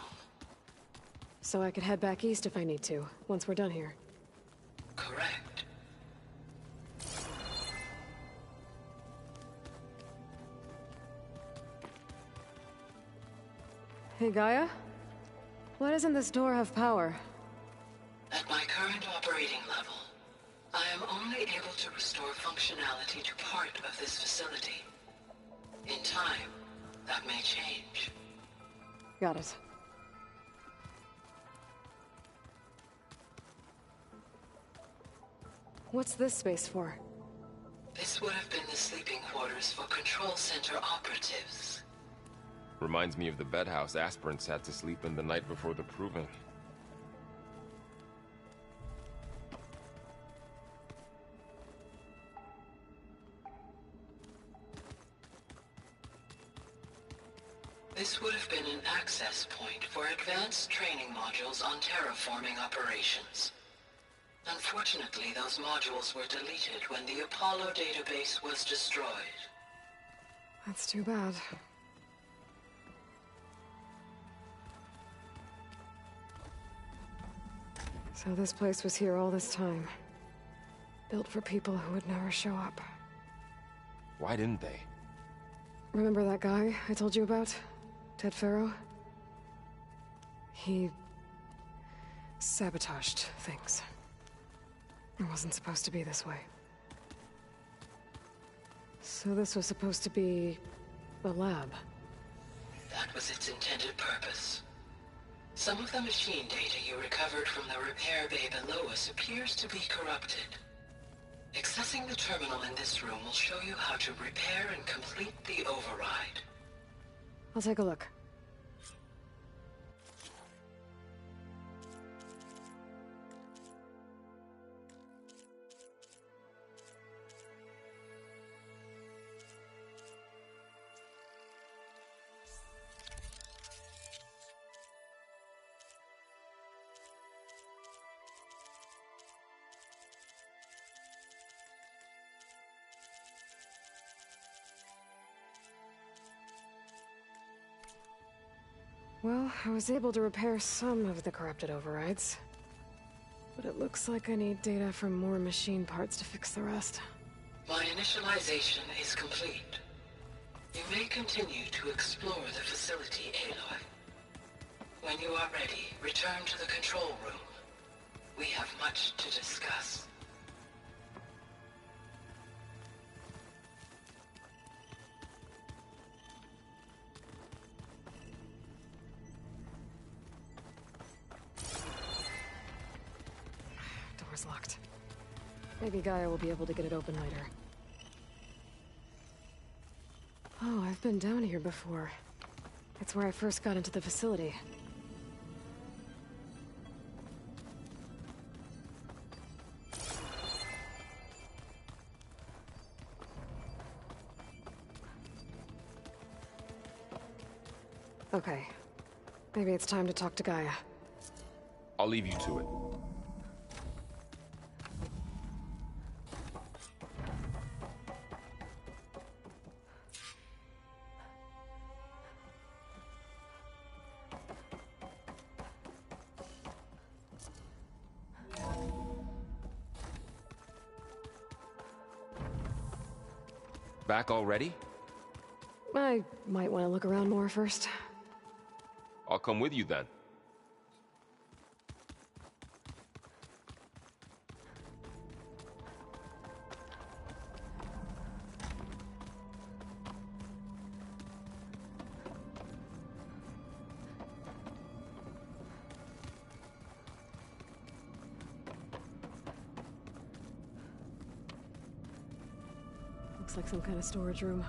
So I could head back east if I need to, once we're done here. Correct. Hey, Gaia? Why doesn't this door have power? At my current operating level, I am only able to restore functionality to part of this facility. In time, that may change. Got it. What's this space for? This would have been the sleeping quarters for Control Center operatives. Reminds me of the bedhouse aspirants had to sleep in the night before the proving. This would have been an access point for advanced training modules on terraforming operations. Unfortunately, those modules were deleted when the Apollo database was destroyed. That's too bad. So this place was here all this time. Built for people who would never show up. Why didn't they? Remember that guy I told you about? Ted Farrow? He sabotaged things. It wasn't supposed to be this way. So this was supposed to be a lab. That was its intended purpose. Some of the machine data you recovered from the repair bay below us appears to be corrupted. Accessing the terminal in this room will show you how to repair and complete the override. I'll take a look. Well, I was able to repair some of the corrupted overrides. But it looks like I need data from more machine parts to fix the rest. My initialization is complete. You may continue to explore the facility, Aloy. When you are ready, return to the control room. We have much to discuss. Door's locked. Maybe Gaia will be able to get it open later. Oh, I've been down here before. It's where I first got into the facility. Okay. Maybe it's time to talk to Gaia. I'll leave you to it. Back already? I might want to look around more first. I'll come with you then. Looks like some kind of storage room.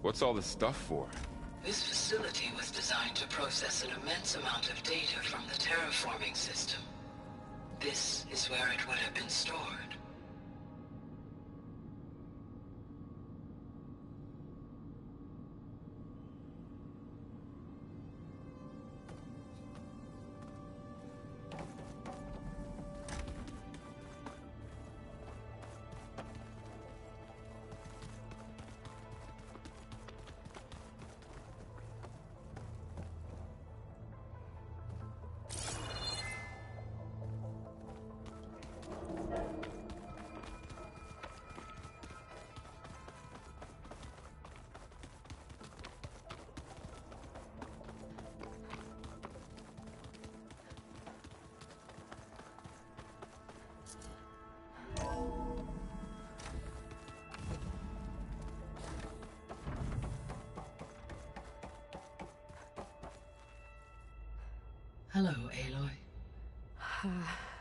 What's all this stuff for? This facility was designed to process an immense amount of data from the terraforming system. This is where it would have been stored. Hello, Aloy.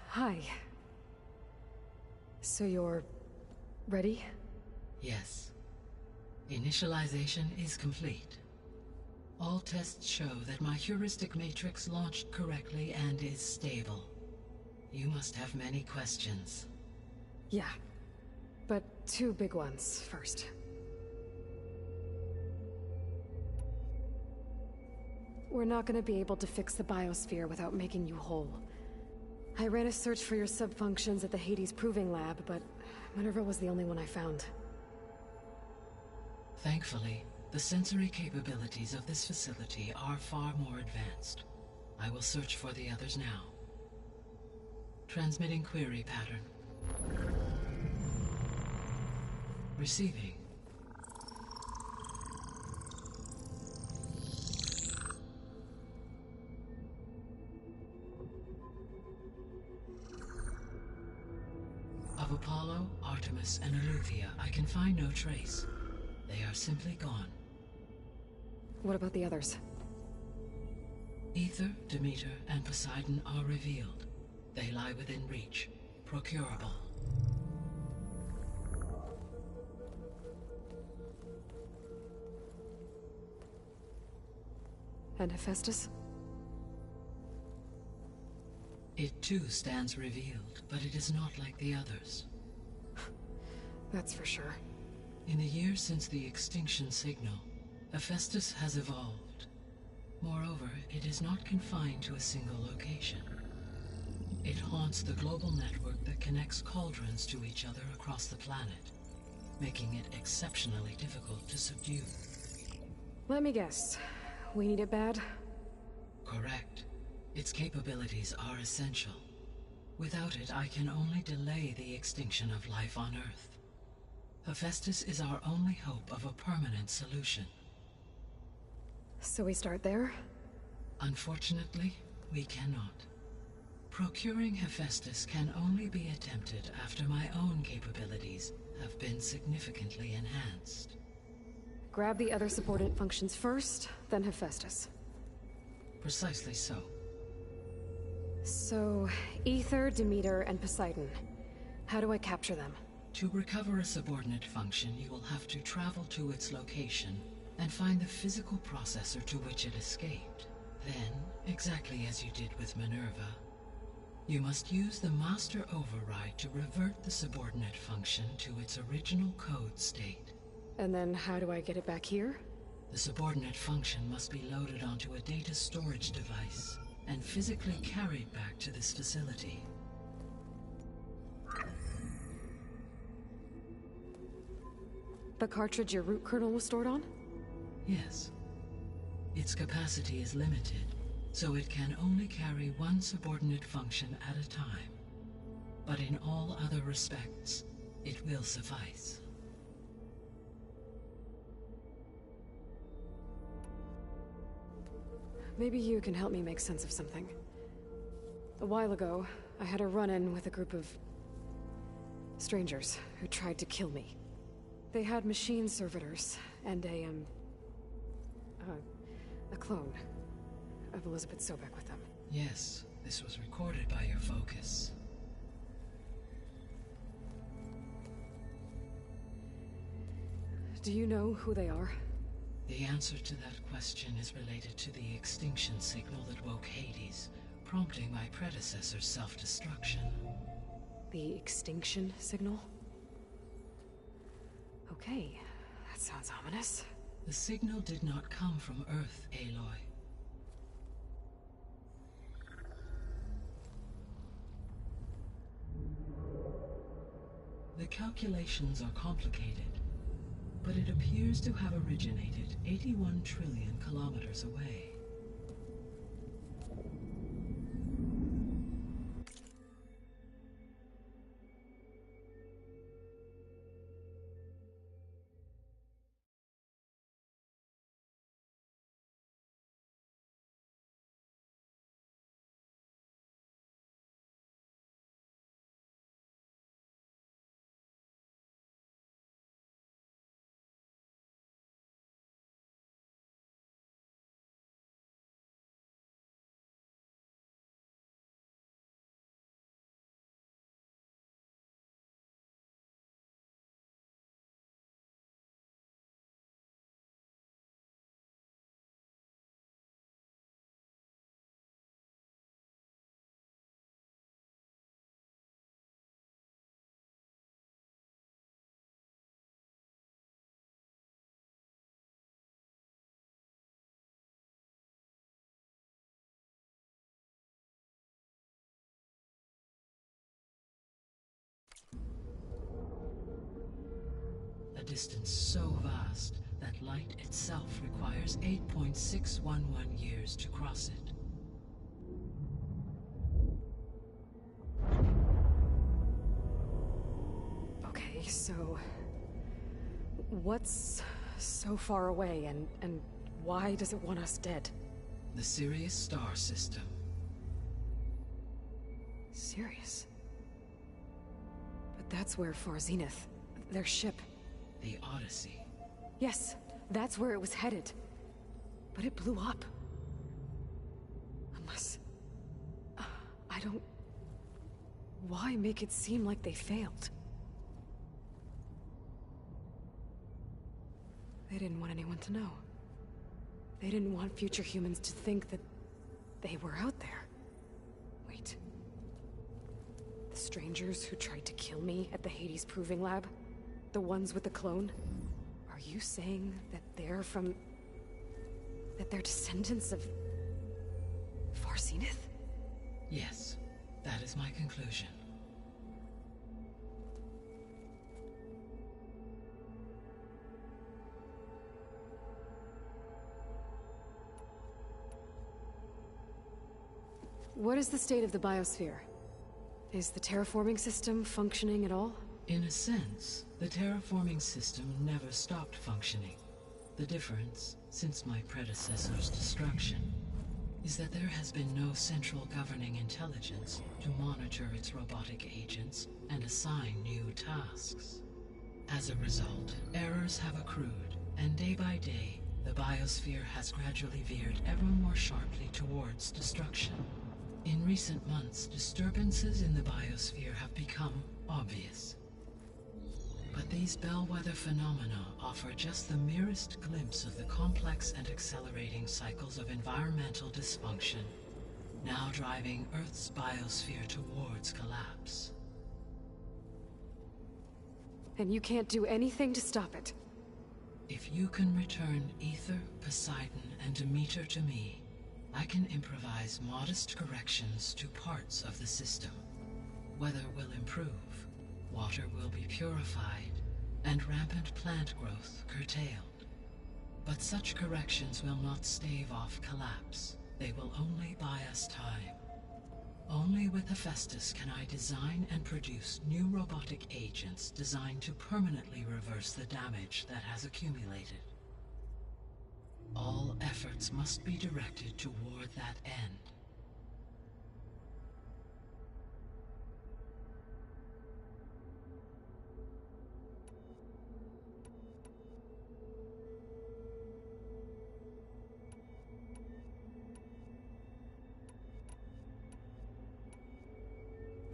Hi. So you're... ready? Yes. Initialization is complete. All tests show that my heuristic matrix launched correctly and is stable. You must have many questions. Yeah. But two big ones first. We're not gonna be able to fix the biosphere without making you whole. I ran a search for your subfunctions at the Hades Proving Lab, but Minerva was the only one I found. Thankfully, the sensory capabilities of this facility are far more advanced. I will search for the others now. Transmitting query pattern. Receiving. Of Apollo, Artemis, and Eleuthia, I can find no trace. They are simply gone. What about the others? Ether, Demeter, and Poseidon are revealed. They lie within reach. Procurable. And Hephaestus? It too stands revealed, but it is not like the others. That's for sure. In the years since the extinction signal, Hephaestus has evolved. Moreover, it is not confined to a single location. It haunts the global network that connects cauldrons to each other across the planet, making it exceptionally difficult to subdue. Let me guess. We need it bad? Correct. Its capabilities are essential. Without it, I can only delay the extinction of life on Earth. Hephaestus is our only hope of a permanent solution. So we start there? Unfortunately, we cannot. Procuring Hephaestus can only be attempted after my own capabilities have been significantly enhanced. Grab the other subordinate functions first, then Hephaestus. Precisely so. So, Ether, Demeter, and Poseidon. How do I capture them? To recover a subordinate function, you will have to travel to its location and find the physical processor to which it escaped. Then, exactly as you did with Minerva, you must use the master override to revert the subordinate function to its original code state. And then how do I get it back here? The subordinate function must be loaded onto a data storage device and physically carried back to this facility. The cartridge your root kernel was stored on? Yes. Its capacity is limited, so it can only carry one subordinate function at a time. But in all other respects, it will suffice. Maybe you can help me make sense of something. A while ago, I had a run-in with a group of strangers who tried to kill me. They had machine servitors and a clone of Elizabeth Sobek with them. Yes, this was recorded by your focus. Do you know who they are? The answer to that question is related to the extinction signal that woke Hades, prompting my predecessor's self-destruction. The extinction signal? Okay, that sounds ominous. The signal did not come from Earth, Aloy. The calculations are complicated, but it appears to have originated 81 trillion kilometers away. A distance so vast that light itself requires 8.611 years to cross it. Okay, so... what's so far away, and why does it want us dead? The Sirius star system. Sirius? But that's where Far Zenith, their ship... The Odyssey. Yes, that's where it was headed. But it blew up. Unless... I don't... Why make it seem like they failed? They didn't want anyone to know. They didn't want future humans to think that they were out there. Wait. The strangers who tried to kill me at the Hades Proving Lab? The ones with the clone? Are you saying that they're from... that they're descendants of... Far Zenith? Yes. That is my conclusion. What is the state of the biosphere? Is the terraforming system functioning at all? In a sense, the terraforming system never stopped functioning. The difference, since my predecessor's destruction, is that there has been no central governing intelligence to monitor its robotic agents and assign new tasks. As a result, errors have accrued, and day by day, the biosphere has gradually veered ever more sharply towards destruction. In recent months, disturbances in the biosphere have become obvious. But these bellwether phenomena offer just the merest glimpse of the complex and accelerating cycles of environmental dysfunction, now driving Earth's biosphere towards collapse. And you can't do anything to stop it? If you can return Ether, Poseidon, and Demeter to me, I can improvise modest corrections to parts of the system. Weather will improve, water will be purified, and rampant plant growth curtailed. But such corrections will not stave off collapse. They will only buy us time. Only with Hephaestus can I design and produce new robotic agents designed to permanently reverse the damage that has accumulated. All efforts must be directed toward that end.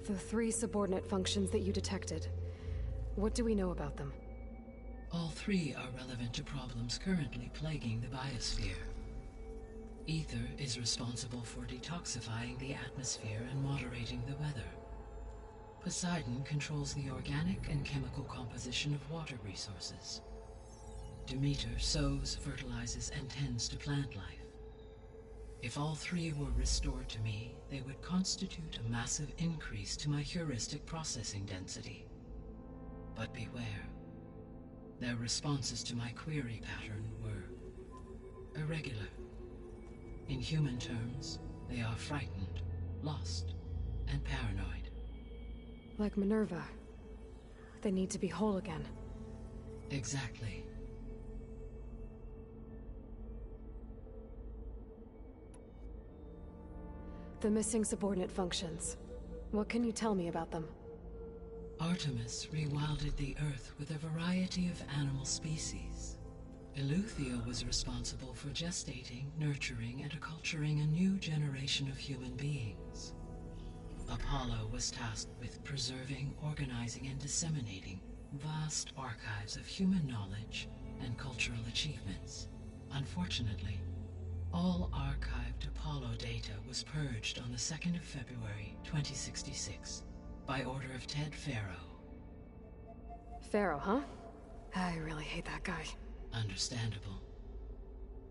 The 3 subordinate functions that you detected, what do we know about them? All 3 are relevant to problems currently plaguing the biosphere. Ether is responsible for detoxifying the atmosphere and moderating the weather. Poseidon controls the organic and chemical composition of water resources. Demeter sows, fertilizes, and tends to plant life. If all 3 were restored to me, they would constitute a massive increase to my heuristic processing density. But beware. Their responses to my query pattern were irregular. In human terms, they are frightened, lost, and paranoid. Like Minerva. They need to be whole again. Exactly. The missing subordinate functions. What can you tell me about them? Artemis rewilded the Earth with a variety of animal species. Eleuthia was responsible for gestating, nurturing, and acculturating a new generation of human beings. Apollo was tasked with preserving, organizing, and disseminating vast archives of human knowledge and cultural achievements. Unfortunately, all archived Apollo data was purged on the 2nd of February, 2066, by order of Ted Faro. Faro, huh? I really hate that guy. Understandable.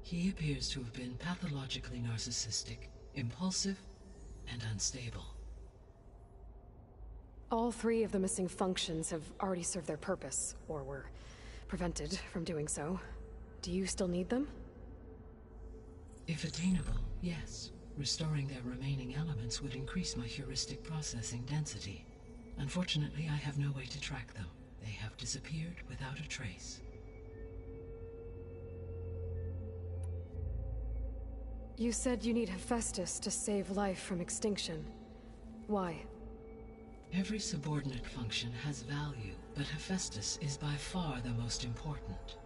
He appears to have been pathologically narcissistic, impulsive, and unstable. All 3 of the missing functions have already served their purpose, or were prevented from doing so. Do you still need them? If attainable, yes. Restoring their remaining elements would increase my heuristic processing density. Unfortunately, I have no way to track them. They have disappeared without a trace. You said you need Hephaestus to save life from extinction. Why? Every subordinate function has value, but Hephaestus is by far the most important.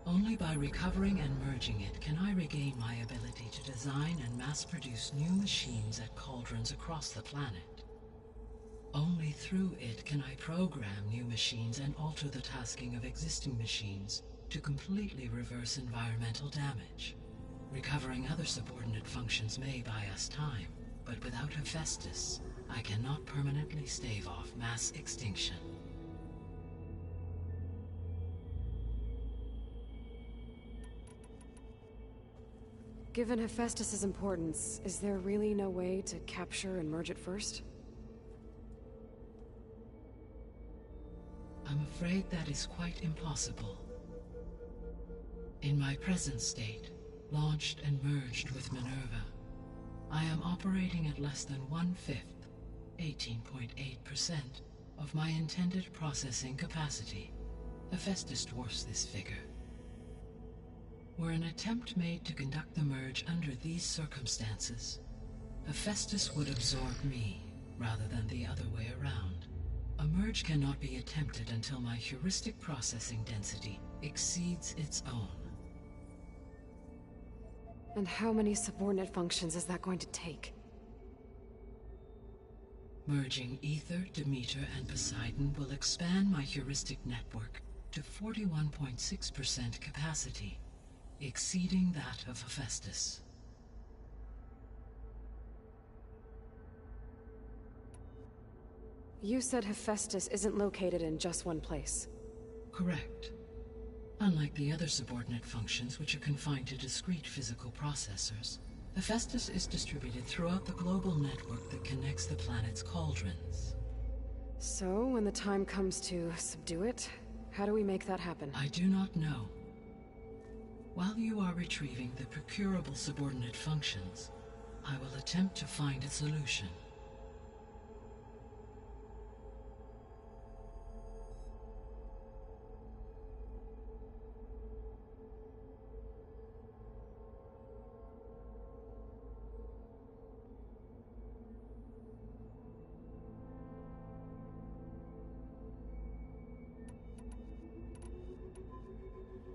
Only by recovering and merging it can I regain my ability to design and mass-produce new machines at cauldrons across the planet. Only through it can I program new machines and alter the tasking of existing machines to completely reverse environmental damage. Recovering other subordinate functions may buy us time, but without Hephaestus, I cannot permanently stave off mass extinction. Given Hephaestus's importance, is there really no way to capture and merge it first? I'm afraid that is quite impossible. In my present state, launched and merged with Minerva, I am operating at less than 1/5, 18.8%, of my intended processing capacity. Hephaestus dwarfs this figure. Were an attempt made to conduct the merge under these circumstances, Hephaestus would absorb me, rather than the other way around. A merge cannot be attempted until my heuristic processing density exceeds its own. And how many subordinate functions is that going to take? Merging Ether, Demeter, and Poseidon will expand my heuristic network to 41.6% capacity, exceeding that of Hephaestus. You said Hephaestus isn't located in just one place. Correct. Unlike the other subordinate functions, which are confined to discrete physical processors, Hephaestus is distributed throughout the global network that connects the planet's cauldrons. So, when the time comes to subdue it, how do we make that happen? I do not know. While you are retrieving the procurable subordinate functions, I will attempt to find a solution.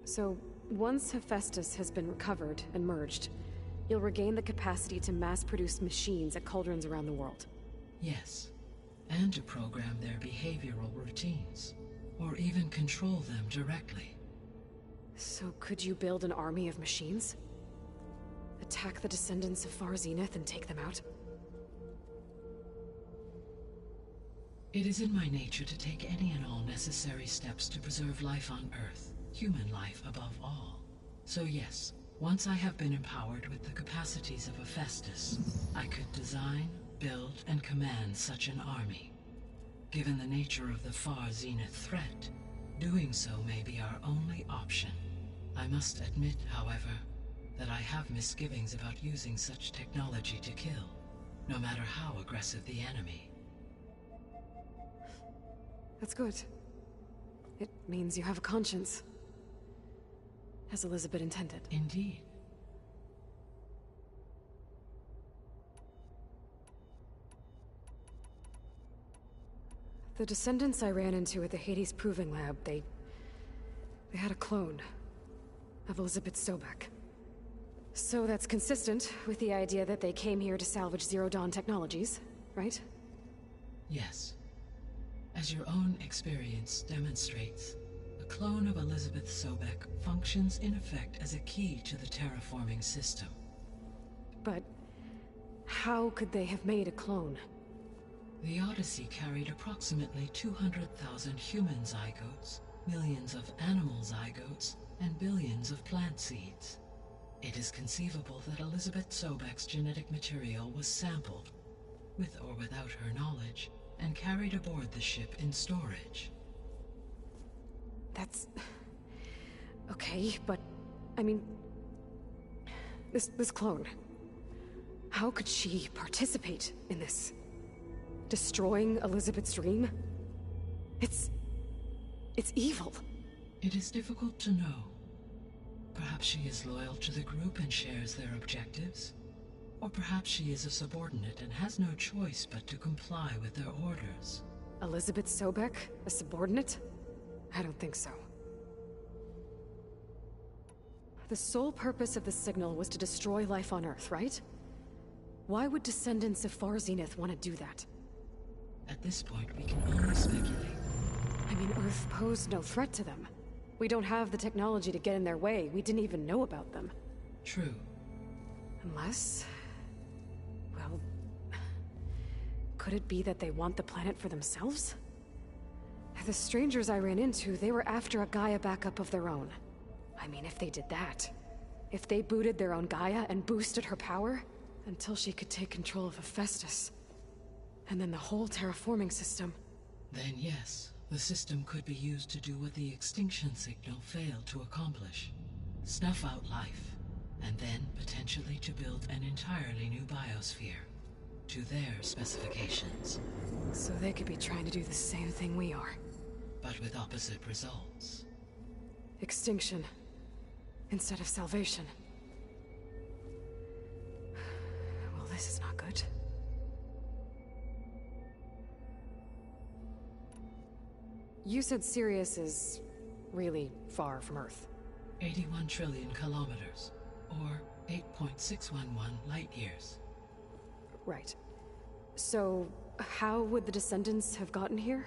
So, once Hephaestus has been recovered and merged, you'll regain the capacity to mass-produce machines at cauldrons around the world. Yes, and to program their behavioral routines, or even control them directly. So could you build an army of machines? Attack the descendants of Far Zenith and take them out? It is in my nature to take any and all necessary steps to preserve life on Earth, human life above all. So yes, once I have been empowered with the capacities of Hephaestus, I could design, build, and command such an army. Given the nature of the Far Zenith threat, doing so may be our only option. I must admit, however, that I have misgivings about using such technology to kill, no matter how aggressive the enemy. That's good. It means you have a conscience. As Elizabeth intended. Indeed. The descendants I ran into at the Hades Proving Lab, they had a clone of Elizabeth Sobek. So that's consistent with the idea that they came here to salvage Zero Dawn technologies, right? Yes. As your own experience demonstrates, a clone of Elizabeth Sobek functions in effect as a key to the terraforming system. But how could they have made a clone? The Odyssey carried approximately 200,000 human zygotes, millions of animal zygotes, and billions of plant seeds. It is conceivable that Elizabeth Sobek's genetic material was sampled, with or without her knowledge, and carried aboard the ship in storage. That's... okay, but... I mean... This clone... how could she participate in this? Destroying Elizabeth's dream? It's evil. It is difficult to know. Perhaps she is loyal to the group and shares their objectives. Or perhaps she is a subordinate and has no choice but to comply with their orders. Elizabeth Sobek? A subordinate? I don't think so. The sole purpose of the signal was to destroy life on Earth, right? Why would descendants of Far Zenith want to do that? At this point, we can only speculate. I mean, Earth posed no threat to them. We don't have the technology to get in their way. We didn't even know about them. True. Unless... well... could it be that they want the planet for themselves? The strangers I ran into, they were after a Gaia backup of their own. I mean, if they did that... if they booted their own Gaia and boosted her power... until she could take control of Hephaestus... and then the whole terraforming system... Then yes, The system could be used to do what the extinction signal failed to accomplish. Snuff out life, and then potentially to build an entirely new biosphere, to their specifications. So they could be trying to do the same thing we are. But with opposite results. Extinction, instead of salvation. Well, this is not good. You said Sirius is really far from Earth. 81 trillion kilometers, or 8.611 light years. Right. So, how would the Descendants have gotten here?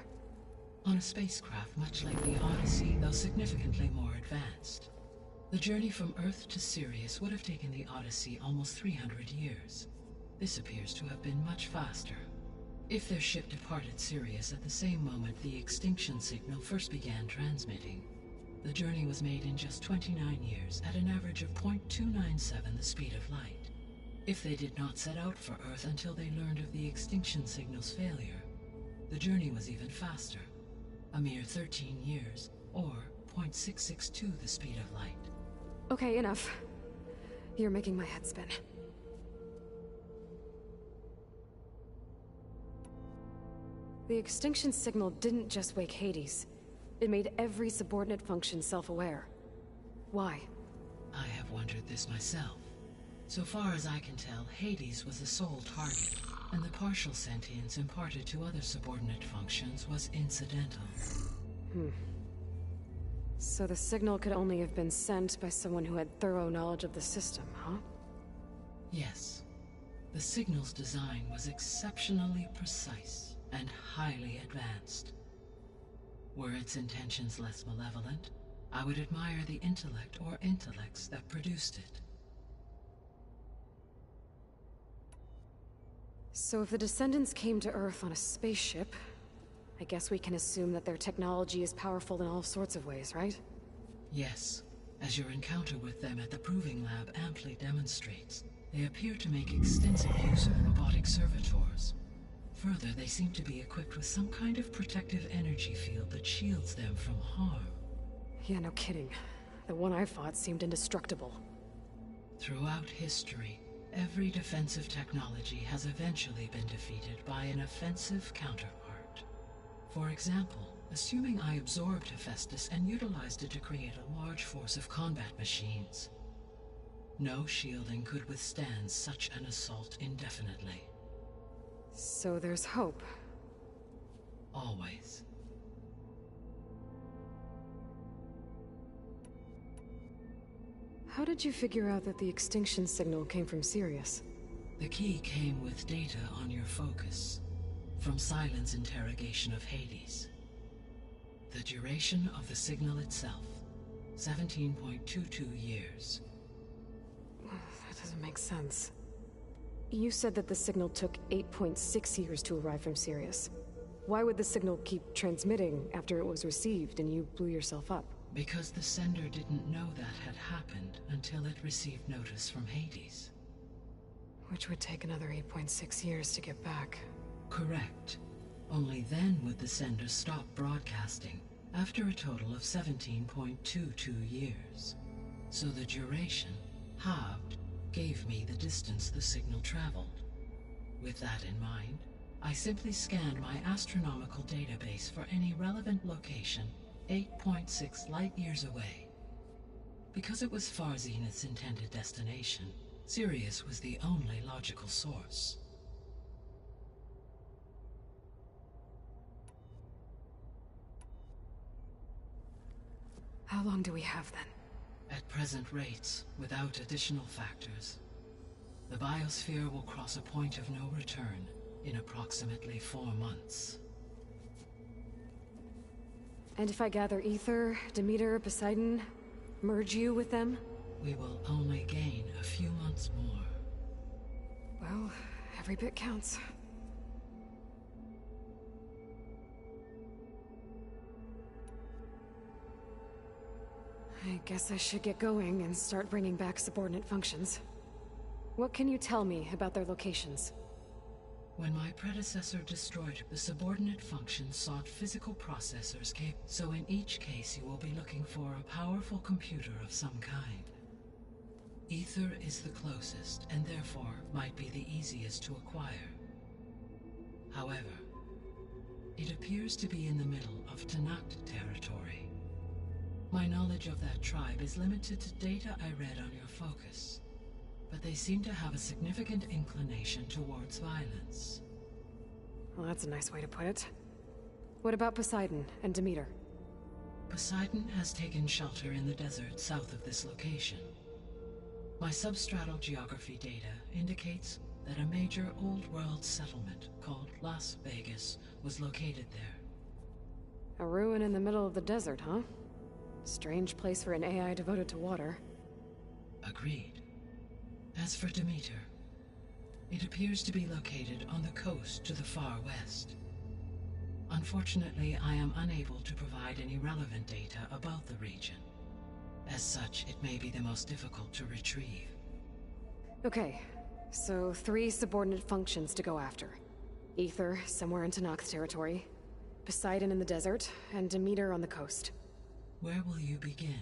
On a spacecraft much like the Odyssey, though significantly more advanced. The journey from Earth to Sirius would have taken the Odyssey almost 300 years. This appears to have been much faster. If their ship departed Sirius at the same moment the extinction signal first began transmitting, the journey was made in just 29 years at an average of 0.297 the speed of light. If they did not set out for Earth until they learned of the extinction signal's failure, the journey was even faster, a mere 13 years, or 0.662 the speed of light. Okay, enough. You're making my head spin. The extinction signal didn't just wake Hades. It made every subordinate function self-aware. Why? I have wondered this myself. So far as I can tell, Hades was the sole target, and the partial sentience imparted to other subordinate functions was incidental. So the signal could only have been sent by someone who had thorough knowledge of the system, huh? Yes. The signal's design was exceptionally precise and highly advanced. Were its intentions less malevolent, I would admire the intellect or intellects that produced it. So if the Descendants came to Earth on a spaceship, I guess we can assume that their technology is powerful in all sorts of ways, right? Yes. As your encounter with them at the Proving Lab amply demonstrates, they appear to make extensive use of robotic servitors. Further, they seem to be equipped with some kind of protective energy field that shields them from harm. Yeah, no kidding. The one I fought seemed indestructible. Throughout history, every defensive technology has eventually been defeated by an offensive counterpart. For example, assuming I absorbed Hephaestus and utilized it to create a large force of combat machines. No shielding could withstand such an assault indefinitely. So there's hope. Always. How did you figure out that the extinction signal came from Sirius? The key came with data on your focus, from Silent's interrogation of Hades. The duration of the signal itself, 17.22 years. That doesn't make sense. You said that the signal took 8.6 years to arrive from Sirius. Why would the signal keep transmitting after it was received and you blew yourself up? Because the sender didn't know that had happened until it received notice from Hades. Which would take another 8.6 years to get back. Correct. Only then would the sender stop broadcasting, after a total of 17.22 years. So the duration, halved, gave me the distance the signal traveled. With that in mind, I simply scanned my astronomical database for any relevant location 8.6 light-years away. Because it was far Zenith's intended destination, Sirius was the only logical source. How long do we have then? At present rates, without additional factors, the biosphere will cross a point of no return in approximately 4 months. And if I gather Ether, Demeter, Poseidon, merge you with them? We will only gain a few months more. Well, every bit counts. I guess I should get going and start bringing back subordinate functions. What can you tell me about their locations? When my predecessor destroyed the subordinate function sought physical processors so in each case you will be looking for a powerful computer of some kind. Ether is the closest, and therefore might be the easiest to acquire. However, it appears to be in the middle of Tanakh territory. My knowledge of that tribe is limited to data I read on your focus, but they seem to have a significant inclination towards violence. Well, that's a nice way to put it. What about Poseidon and Demeter? Poseidon has taken shelter in the desert south of this location. My substratal geography data indicates that a major old-world settlement called Las Vegas was located there. A ruin in the middle of the desert, huh? Strange place for an AI devoted to water. Agreed. As for Demeter, it appears to be located on the coast to the far west. Unfortunately, I am unable to provide any relevant data about the region. As such, it may be the most difficult to retrieve. Okay, so 3 subordinate functions to go after. Ether, somewhere in Tanakh territory, Poseidon in the desert, and Demeter on the coast. Where will you begin?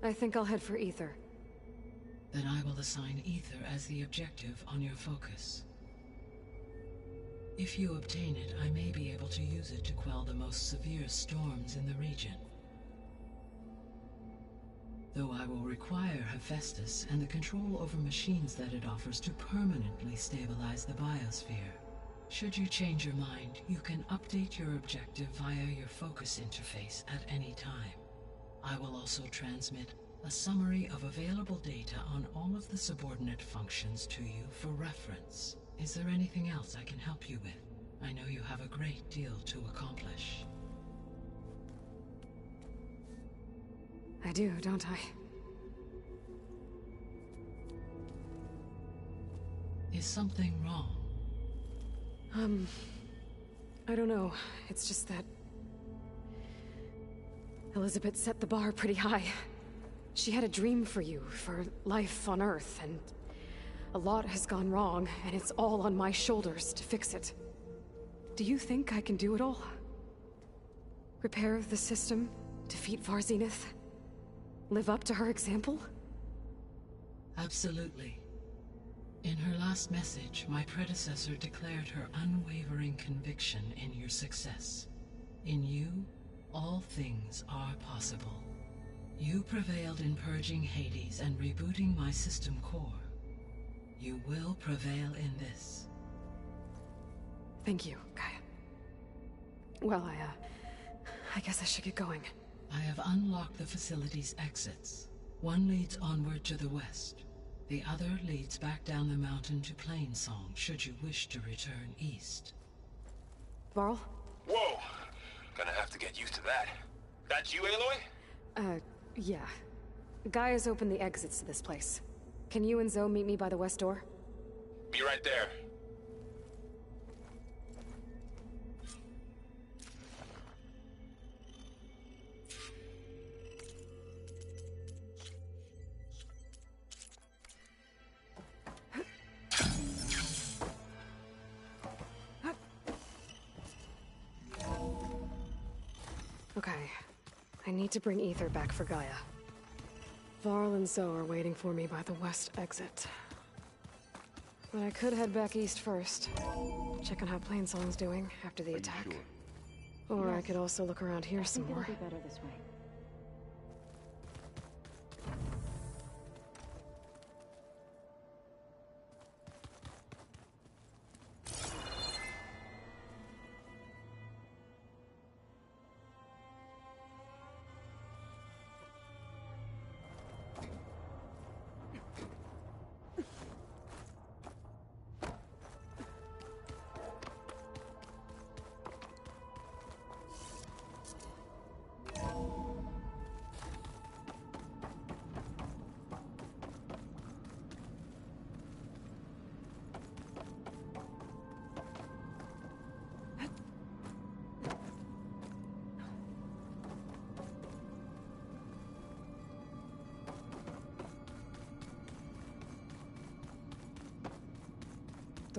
I think I'll head for Ether. Then I will assign Ether as the objective on your focus. If you obtain it, I may be able to use it to quell the most severe storms in the region. Though I will require Hephaestus and the control over machines that it offers to permanently stabilize the biosphere. Should you change your mind, you can update your objective via your focus interface at any time. I will also transmit a summary of available data on all of the subordinate functions to you for reference. Is there anything else I can help you with? I know you have a great deal to accomplish. I do, don't I? Is something wrong? I don't know. It's just that Elizabeth set the bar pretty high. She had a dream for you, for life on Earth, and a lot has gone wrong, and it's all on my shoulders to fix it. Do you think I can do it all? Repair the system, defeat Varzenith, live up to her example? Absolutely. In her last message, my predecessor declared her unwavering conviction in your success. In you, all things are possible. You prevailed in purging Hades and rebooting my system core. You will prevail in this. Thank you, Gaia. Well, I guess I should get going. I have unlocked the facility's exits. One leads onward to the west. The other leads back down the mountain to Plainsong, should you wish to return east. Varl? Whoa! Gonna have to get used to that. That's you, Aloy? Yeah. Gaia's opened the exits to this place. Can you and Zoe meet me by the west door? Be right there. Okay. I need to bring Ether back for Gaia. Varl and Zoe are waiting for me by the west exit. But I could head back east first. Check on how Plainsong's doing after the attack. Sure? Or I could also look around here some more. It'll be better this way.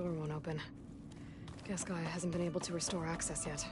Door won't open. Guess Gaia hasn't been able to restore access yet.